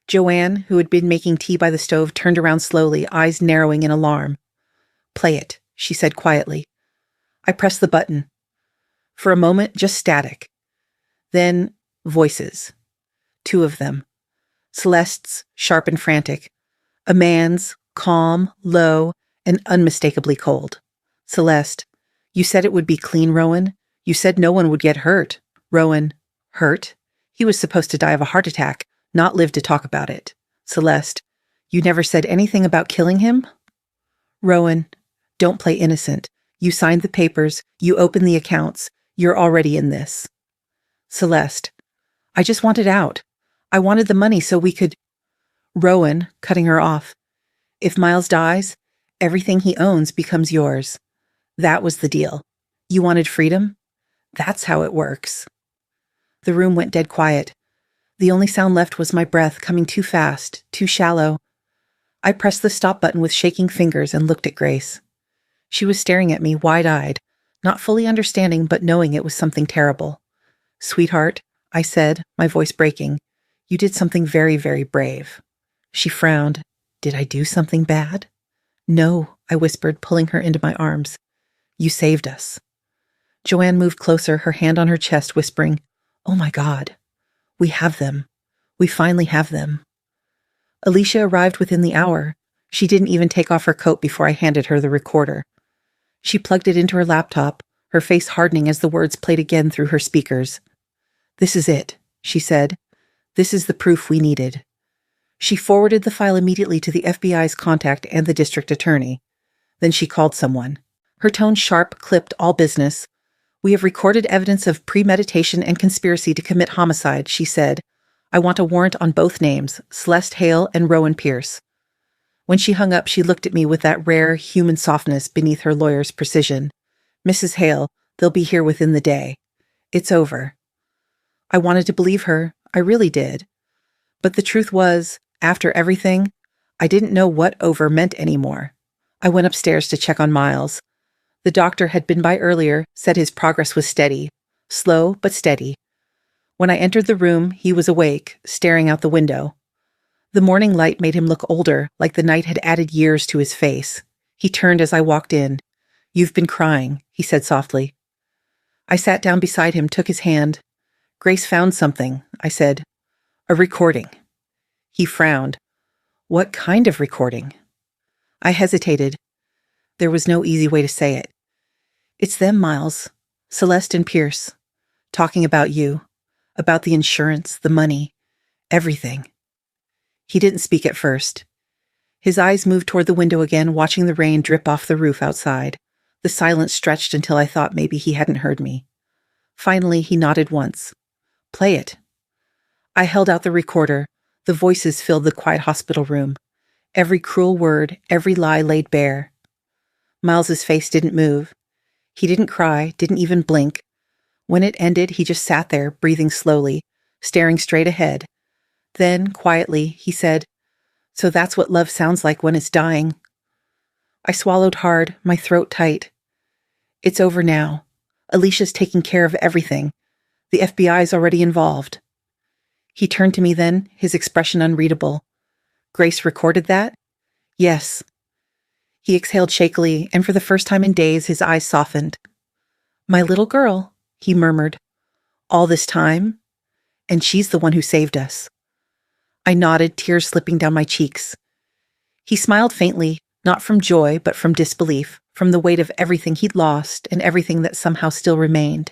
Joanne, who had been making tea by the stove, turned around slowly, eyes narrowing in alarm. "Play it," she said quietly. I pressed the button. For a moment, just static. Then, voices. 2 of them. Celeste's, sharp and frantic. A man's, calm, low, and unmistakably cold. "Celeste, you said it would be clean, Rowan. You said no one would get hurt." Rowan, "Hurt? He was supposed to die of a heart attack, not live to talk about it." Celeste, "You never said anything about killing him?" Rowan, "Don't play innocent. You signed the papers, you opened the accounts, you're already in this." Celeste, "I just wanted out. I wanted the money so we could—" Rowan, cutting her off, "If Miles dies, everything he owns becomes yours. That was the deal. You wanted freedom? That's how it works." The room went dead quiet. The only sound left was my breath coming too fast, too shallow. I pressed the stop button with shaking fingers and looked at Grace. She was staring at me wide-eyed, not fully understanding but knowing it was something terrible. "Sweetheart," I said, my voice breaking, "you did something very, very brave." She frowned. "Did I do something bad?" "No," I whispered, pulling her into my arms. "You saved us." Joanne moved closer, her hand on her chest, whispering, "Oh my God. We have them. We finally have them." Alicia arrived within the hour. She didn't even take off her coat before I handed her the recorder. She plugged it into her laptop, her face hardening as the words played again through her speakers. "This is it," she said. "This is the proof we needed." She forwarded the file immediately to the FBI's contact and the district attorney. Then she called someone. Her tone sharp, clipped, all business. "We have recorded evidence of premeditation and conspiracy to commit homicide," she said. "I want a warrant on both names, Celeste Hale and Rowan Pierce." When she hung up, she looked at me with that rare, human softness beneath her lawyer's precision. "Mrs. Hale, they'll be here within the day. It's over." I wanted to believe her. I really did. But the truth was, after everything, I didn't know what over meant anymore. I went upstairs to check on Miles. The doctor had been by earlier, said his progress was steady. Slow, but steady. When I entered the room, he was awake, staring out the window. The morning light made him look older, like the night had added years to his face. He turned as I walked in. "You've been crying," he said softly. I sat down beside him, took his hand. "Grace found something," I said. "A recording." He frowned. "What kind of recording?" I hesitated. There was no easy way to say it. "It's them, Miles. Celeste and Pierce. talking about you, about the insurance, the money, everything. He didn't speak at first. His eyes moved toward the window again, watching the rain drip off the roof outside. The silence stretched until I thought maybe he hadn't heard me. Finally, he nodded once. Play it. I held out the recorder. The voices filled the quiet hospital room. Every cruel word, every lie laid bare. Miles's face didn't move. He didn't cry, didn't even blink. When it ended, he just sat there, breathing slowly, staring straight ahead. Then, quietly, he said, "So that's what love sounds like when it's dying." I swallowed hard, my throat tight. It's over now. Alicia's taking care of everything. The FBI's already involved. He turned to me then, his expression unreadable. Grace recorded that? Yes. He exhaled shakily, and for the first time in days, his eyes softened. My little girl, he murmured. All this time? And she's the one who saved us. I nodded, tears slipping down my cheeks. He smiled faintly, not from joy, but from disbelief, from the weight of everything he'd lost and everything that somehow still remained.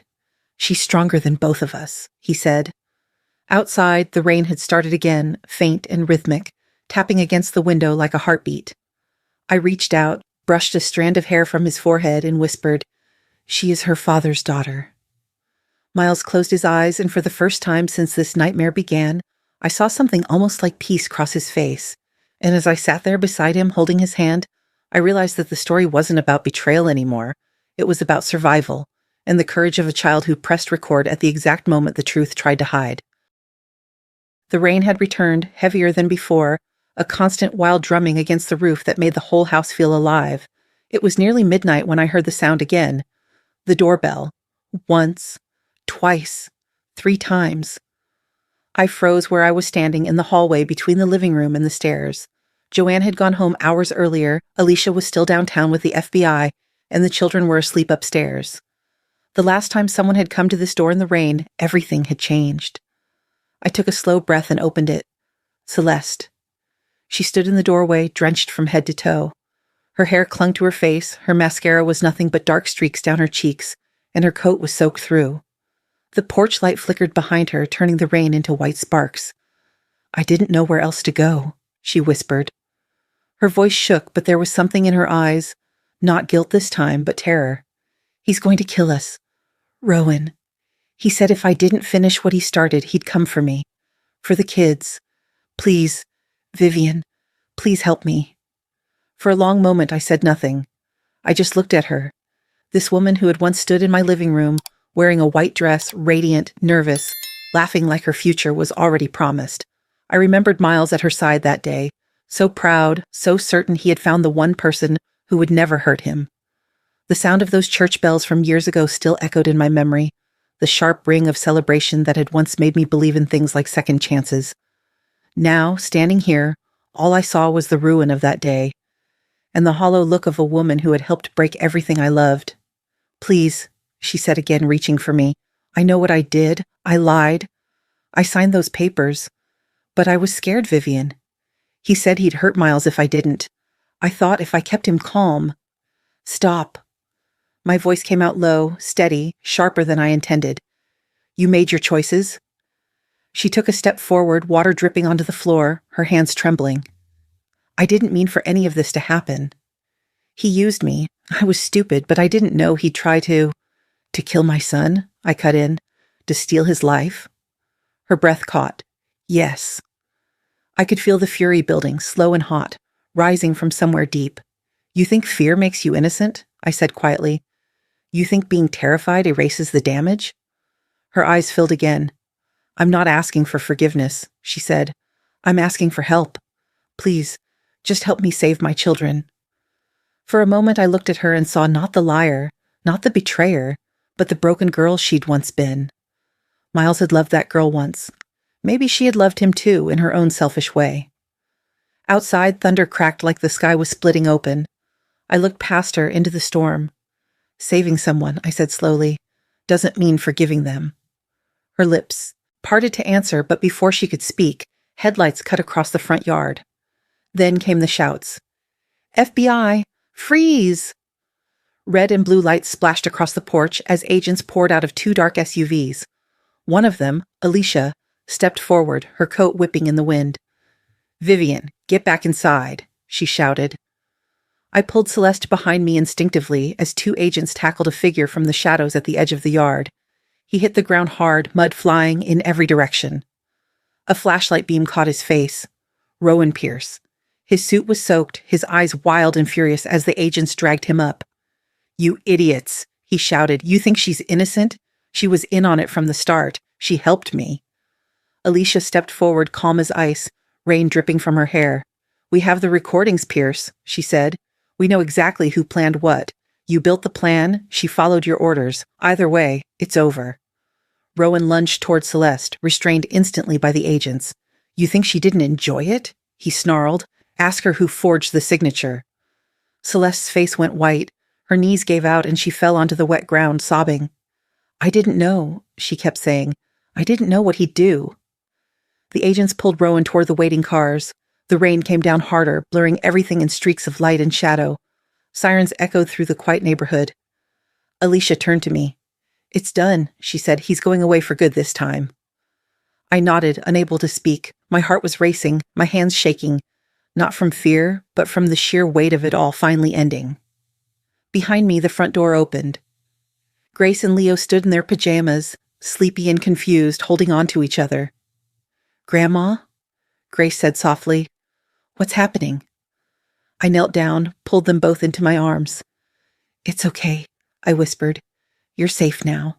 She's stronger than both of us, he said. Outside, the rain had started again, faint and rhythmic, tapping against the window like a heartbeat. I reached out, brushed a strand of hair from his forehead, and whispered, "She is her father's daughter." Miles closed his eyes, and for the first time since this nightmare began, I saw something almost like peace cross his face. And as I sat there beside him, holding his hand, I realized that the story wasn't about betrayal anymore. It was about survival, and the courage of a child who pressed record at the exact moment the truth tried to hide. The rain had returned, heavier than before, a constant wild drumming against the roof that made the whole house feel alive. It was nearly midnight when I heard the sound again. The doorbell. Once. Twice. 3 times. I froze where I was standing in the hallway between the living room and the stairs. Joanne had gone home hours earlier, Alicia was still downtown with the FBI, and the children were asleep upstairs. The last time someone had come to this door in the rain, everything had changed. I took a slow breath and opened it. Celeste. She stood in the doorway, drenched from head to toe. Her hair clung to her face, her mascara was nothing but dark streaks down her cheeks, and her coat was soaked through. The porch light flickered behind her, turning the rain into white sparks. "I didn't know where else to go," she whispered. Her voice shook, but there was something in her eyes, not guilt this time, but terror. "He's going to kill us. Rowan. He said if I didn't finish what he started, he'd come for me. For the kids. Please, Vivian, please help me." For a long moment, I said nothing. I just looked at her. This woman who had once stood in my living room, wearing a white dress, radiant, nervous, laughing like her future was already promised. I remembered Miles at her side that day, so proud, so certain he had found the one person who would never hurt him. The sound of those church bells from years ago still echoed in my memory, the sharp ring of celebration that had once made me believe in things like second chances. Now, standing here, all I saw was the ruin of that day, and the hollow look of a woman who had helped break everything I loved. "Please," she said again, reaching for me. "I know what I did. I lied. I signed those papers. But I was scared, Vivian. He said he'd hurt Miles if I didn't. I thought if I kept him calm." "Stop." My voice came out low, steady, sharper than I intended. "You made your choices?" She took a step forward, water dripping onto the floor, her hands trembling. "I didn't mean for any of this to happen. He used me. I was stupid, but I didn't know he'd try to kill my son," I cut in. "To steal his life?" Her breath caught. "Yes." I could feel the fury building, slow and hot, rising from somewhere deep. "You think fear makes you innocent?" I said quietly. "You think being terrified erases the damage?" Her eyes filled again. "I'm not asking for forgiveness," she said. "I'm asking for help. Please, just help me save my children." For a moment I looked at her and saw not the liar, not the betrayer, but the broken girl she'd once been. Miles had loved that girl once. Maybe she had loved him too, in her own selfish way. Outside, thunder cracked like the sky was splitting open. I looked past her into the storm. "Saving someone," I said slowly, "doesn't mean forgiving them." Her lips parted to answer, but before she could speak, headlights cut across the front yard. Then came the shouts. "FBI! Freeze!" Red and blue lights splashed across the porch as agents poured out of two dark SUVs. One of them, Alicia, stepped forward, her coat whipping in the wind. "Vivian, get back inside," she shouted. I pulled Celeste behind me instinctively as two agents tackled a figure from the shadows at the edge of the yard. He hit the ground hard, mud flying in every direction. A flashlight beam caught his face. Rowan Pierce. His suit was soaked, his eyes wild and furious as the agents dragged him up. "You idiots," he shouted. "You think she's innocent? She was in on it from the start. She helped me." Alicia stepped forward, calm as ice, rain dripping from her hair. "We have the recordings, Pierce," she said. "We know exactly who planned what. You built the plan, she followed your orders. Either way, it's over." Rowan lunged toward Celeste, restrained instantly by the agents. "You think she didn't enjoy it?" he snarled. "Ask her who forged the signature." Celeste's face went white. Her knees gave out and she fell onto the wet ground, sobbing. "I didn't know," she kept saying. "I didn't know what he'd do." The agents pulled Rowan toward the waiting cars. The rain came down harder, blurring everything in streaks of light and shadow. Sirens echoed through the quiet neighborhood. Alicia turned to me. "It's done," she said. "He's going away for good this time." I nodded, unable to speak. My heart was racing, my hands shaking, not from fear, but from the sheer weight of it all finally ending. Behind me, the front door opened. Grace and Leo stood in their pajamas, sleepy and confused, holding on to each other. "Grandma?" Grace said softly. "What's happening?" I knelt down, pulled them both into my arms. "It's okay," I whispered. "You're safe now."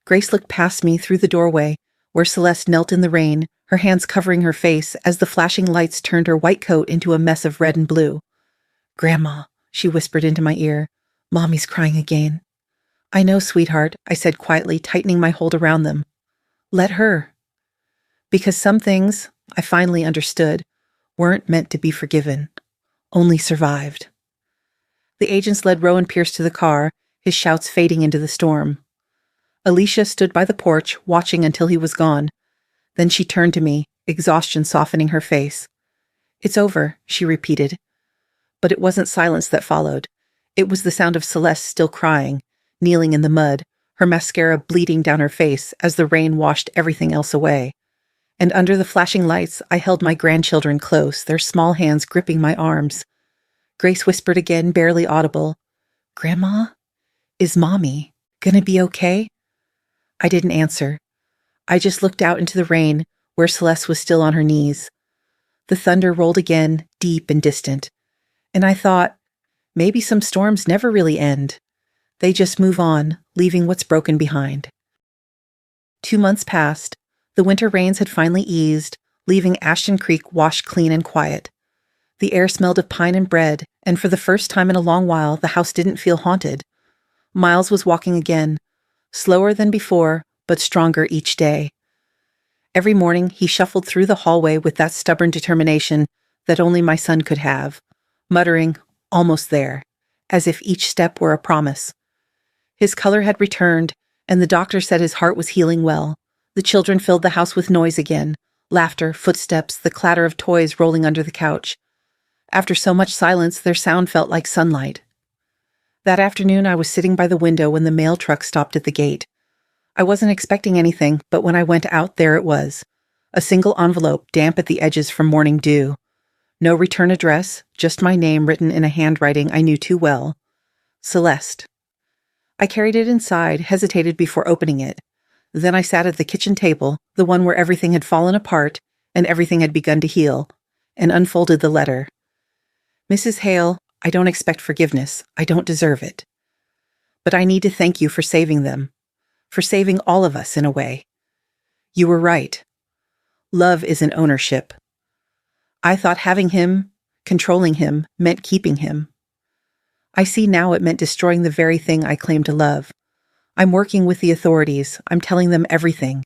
Grace looked past me through the doorway, where Celeste knelt in the rain, her hands covering her face as the flashing lights turned her white coat into a mess of red and blue. "Grandma," she whispered into my ear. "Mommy's crying again." "I know, sweetheart," I said quietly, tightening my hold around them. "Let her." Because some things, I finally understood, weren't meant to be forgiven, only survived. The agents led Rowan Pierce to the car, his shouts fading into the storm. Alicia stood by the porch, watching until he was gone. Then she turned to me, exhaustion softening her face. "It's over," she repeated. But it wasn't silence that followed. It was the sound of Celeste still crying, kneeling in the mud, her mascara bleeding down her face as the rain washed everything else away. And under the flashing lights, I held my grandchildren close, their small hands gripping my arms. Grace whispered again, barely audible, "Grandma? Is Mommy gonna be okay?" I didn't answer. I just looked out into the rain, where Celeste was still on her knees. The thunder rolled again, deep and distant. And I thought, maybe some storms never really end. They just move on, leaving what's broken behind. 2 months passed. The winter rains had finally eased, leaving Ashton Creek washed clean and quiet. The air smelled of pine and bread, and for the first time in a long while, the house didn't feel haunted. Miles was walking again, slower than before, but stronger each day. Every morning, he shuffled through the hallway with that stubborn determination that only my son could have, muttering, "Almost there," as if each step were a promise. His color had returned, and the doctor said his heart was healing well. The children filled the house with noise again, laughter, footsteps, the clatter of toys rolling under the couch. After so much silence, their sound felt like sunlight. That afternoon, I was sitting by the window when the mail truck stopped at the gate. I wasn't expecting anything, but when I went out, there it was. A single envelope, damp at the edges from morning dew. No return address, just my name written in a handwriting I knew too well. Celeste. I carried it inside, hesitated before opening it. Then I sat at the kitchen table, the one where everything had fallen apart and everything had begun to heal, and unfolded the letter. "Mrs. Hale, I don't expect forgiveness. I don't deserve it. But I need to thank you for saving them, for saving all of us in a way. You were right. Love is an ownership. I thought having him, controlling him, meant keeping him. I see now it meant destroying the very thing I claim to love. I'm working with the authorities. I'm telling them everything.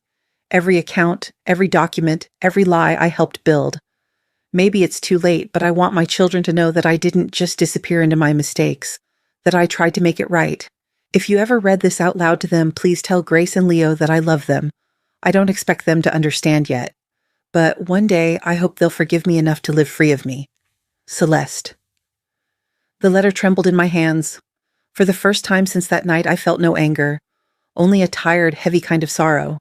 Every account, every document, every lie I helped build. Maybe it's too late, but I want my children to know that I didn't just disappear into my mistakes, that I tried to make it right. If you ever read this out loud to them, please tell Grace and Leo that I love them. I don't expect them to understand yet. But one day, I hope they'll forgive me enough to live free of me. Celeste." The letter trembled in my hands. For the first time since that night, I felt no anger, only a tired, heavy kind of sorrow.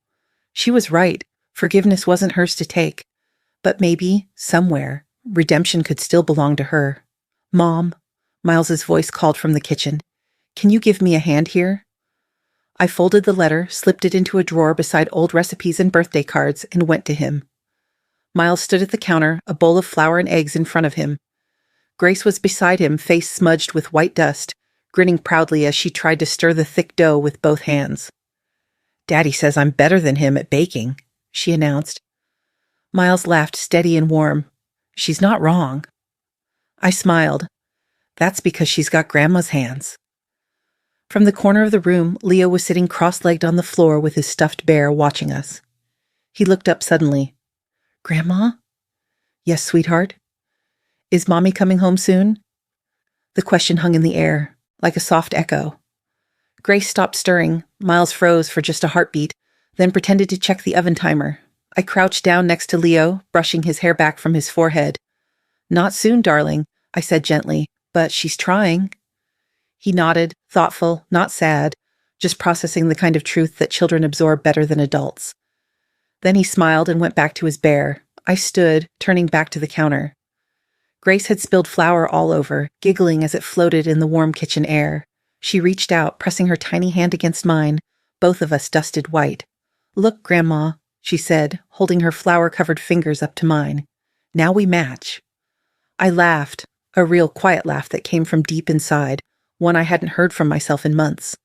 She was right. Forgiveness wasn't hers to take. But maybe, somewhere, redemption could still belong to her. "Mom," Miles's voice called from the kitchen. "Can you give me a hand here?" I folded the letter, slipped it into a drawer beside old recipes and birthday cards, and went to him. Miles stood at the counter, a bowl of flour and eggs in front of him. Grace was beside him, face smudged with white dust, grinning proudly as she tried to stir the thick dough with both hands. "Daddy says I'm better than him at baking," she announced. Miles laughed, steady and warm. "She's not wrong." I smiled. "That's because she's got Grandma's hands." From the corner of the room, Leo was sitting cross-legged on the floor with his stuffed bear, watching us. He looked up suddenly. "Grandma?" "Yes, sweetheart." "Is Mommy coming home soon?" The question hung in the air, like a soft echo. Grace stopped stirring. Miles froze for just a heartbeat, then pretended to check the oven timer. I crouched down next to Leo, brushing his hair back from his forehead. "Not soon, darling," I said gently, "but she's trying." He nodded, thoughtful, not sad, just processing the kind of truth that children absorb better than adults. Then he smiled and went back to his bear. I stood, turning back to the counter. Grace had spilled flour all over, giggling as it floated in the warm kitchen air. She reached out, pressing her tiny hand against mine, both of us dusted white. "Look, Grandma," she said, holding her flour-covered fingers up to mine. "Now we match." I laughed, a real quiet laugh that came from deep inside, one I hadn't heard from myself in months.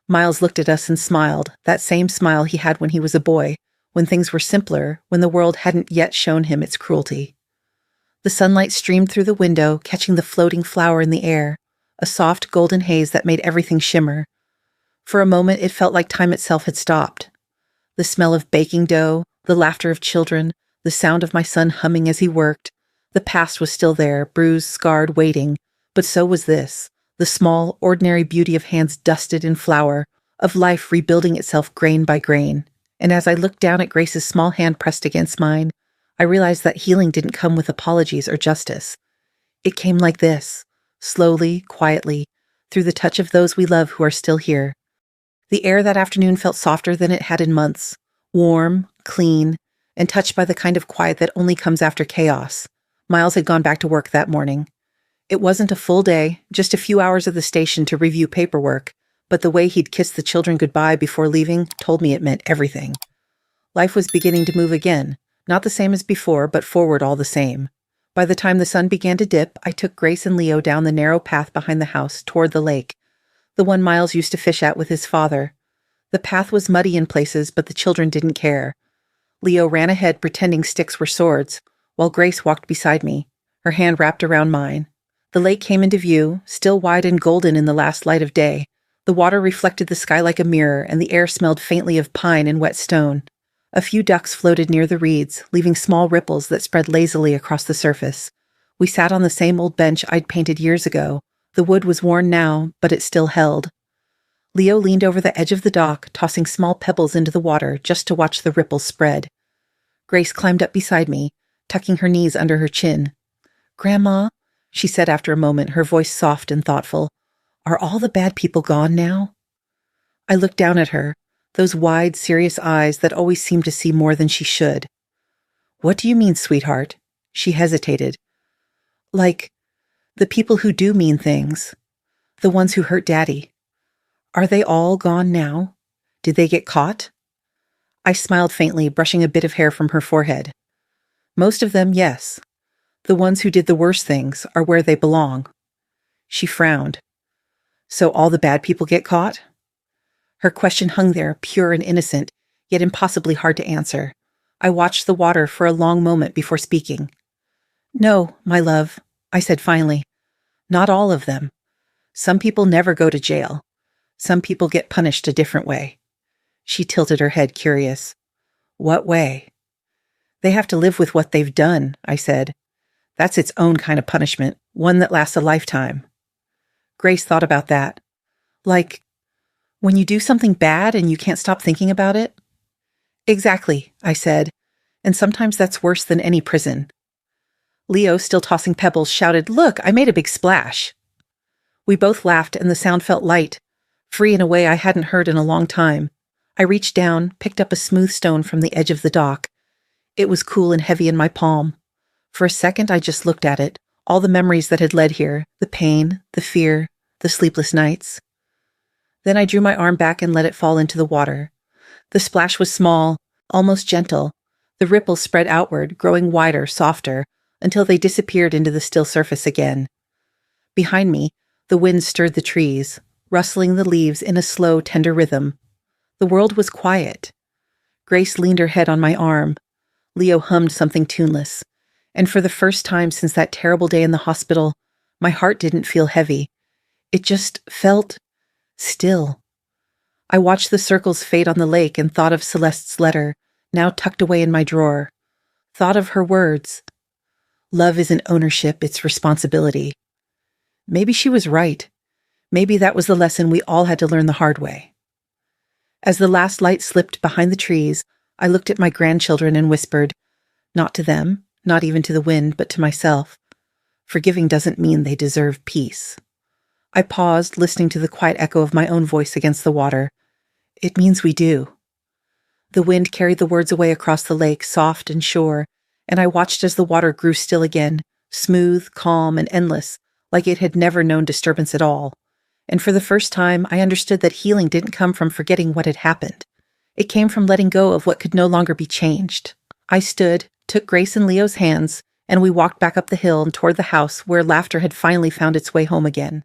Miles looked at us and smiled, that same smile he had when he was a boy, when things were simpler, when the world hadn't yet shown him its cruelty. The sunlight streamed through the window, catching the floating flour in the air, a soft golden haze that made everything shimmer. For a moment, it felt like time itself had stopped. The smell of baking dough, the laughter of children, the sound of my son humming as he worked. The past was still there, bruised, scarred, waiting, but so was this, the small, ordinary beauty of hands dusted in flour, of life rebuilding itself grain by grain. And as I looked down at Grace's small hand pressed against mine, I realized that healing didn't come with apologies or justice. It came like this, slowly, quietly, through the touch of those we love who are still here. The air that afternoon felt softer than it had in months, warm, clean, and touched by the kind of quiet that only comes after chaos. Miles had gone back to work that morning. It wasn't a full day, just a few hours at the station to review paperwork, but the way he'd kissed the children goodbye before leaving told me it meant everything. Life was beginning to move again, not the same as before, but forward all the same. By the time the sun began to dip, I took Grace and Leo down the narrow path behind the house toward the lake, the one Miles used to fish at with his father. The path was muddy in places, but the children didn't care. Leo ran ahead pretending sticks were swords, while Grace walked beside me, her hand wrapped around mine. The lake came into view, still wide and golden in the last light of day. The water reflected the sky like a mirror, and the air smelled faintly of pine and wet stone. A few ducks floated near the reeds, leaving small ripples that spread lazily across the surface. We sat on the same old bench I'd painted years ago. The wood was worn now, but it still held. Leo leaned over the edge of the dock, tossing small pebbles into the water just to watch the ripples spread. Grace climbed up beside me, tucking her knees under her chin. "Grandma," she said after a moment, her voice soft and thoughtful, "are all the bad people gone now?" I looked down at her, those wide, serious eyes that always seemed to see more than she should. "What do you mean, sweetheart?" She hesitated. "Like, the people who do mean things. The ones who hurt Daddy. Are they all gone now? Did they get caught?" I smiled faintly, brushing a bit of hair from her forehead. "Most of them, yes. The ones who did the worst things are where they belong." She frowned. "So all the bad people get caught?" Her question hung there, pure and innocent, yet impossibly hard to answer. I watched the water for a long moment before speaking. "No, my love," I said finally. "Not all of them. Some people never go to jail. Some people get punished a different way." She tilted her head, curious. "What way?" "They have to live with what they've done," I said. "That's its own kind of punishment, one that lasts a lifetime." Grace thought about that. "Like, when you do something bad and you can't stop thinking about it?" "Exactly," I said, "and sometimes that's worse than any prison." Leo, still tossing pebbles, shouted, "Look, I made a big splash." We both laughed, and the sound felt light, free in a way I hadn't heard in a long time. I reached down, picked up a smooth stone from the edge of the dock. It was cool and heavy in my palm. For a second, I just looked at it, all the memories that had led here, the pain, the fear, the sleepless nights. Then I drew my arm back and let it fall into the water. The splash was small, almost gentle. The ripples spread outward, growing wider, softer, until they disappeared into the still surface again. Behind me, the wind stirred the trees, rustling the leaves in a slow, tender rhythm. The world was quiet. Grace leaned her head on my arm. Leo hummed something tuneless. And for the first time since that terrible day in the hospital, my heart didn't feel heavy. It just felt still. I watched the circles fade on the lake and thought of Celeste's letter, now tucked away in my drawer. Thought of her words. Love isn't ownership, it's responsibility. Maybe she was right. Maybe that was the lesson we all had to learn the hard way. As the last light slipped behind the trees, I looked at my grandchildren and whispered, not to them, not even to the wind, but to myself. Forgiving doesn't mean they deserve peace. I paused, listening to the quiet echo of my own voice against the water. It means we do. The wind carried the words away across the lake, soft and sure, and I watched as the water grew still again, smooth, calm, and endless, like it had never known disturbance at all. And for the first time, I understood that healing didn't come from forgetting what had happened. It came from letting go of what could no longer be changed. I stood, took Grace and Leo's hands, and we walked back up the hill and toward the house where laughter had finally found its way home again.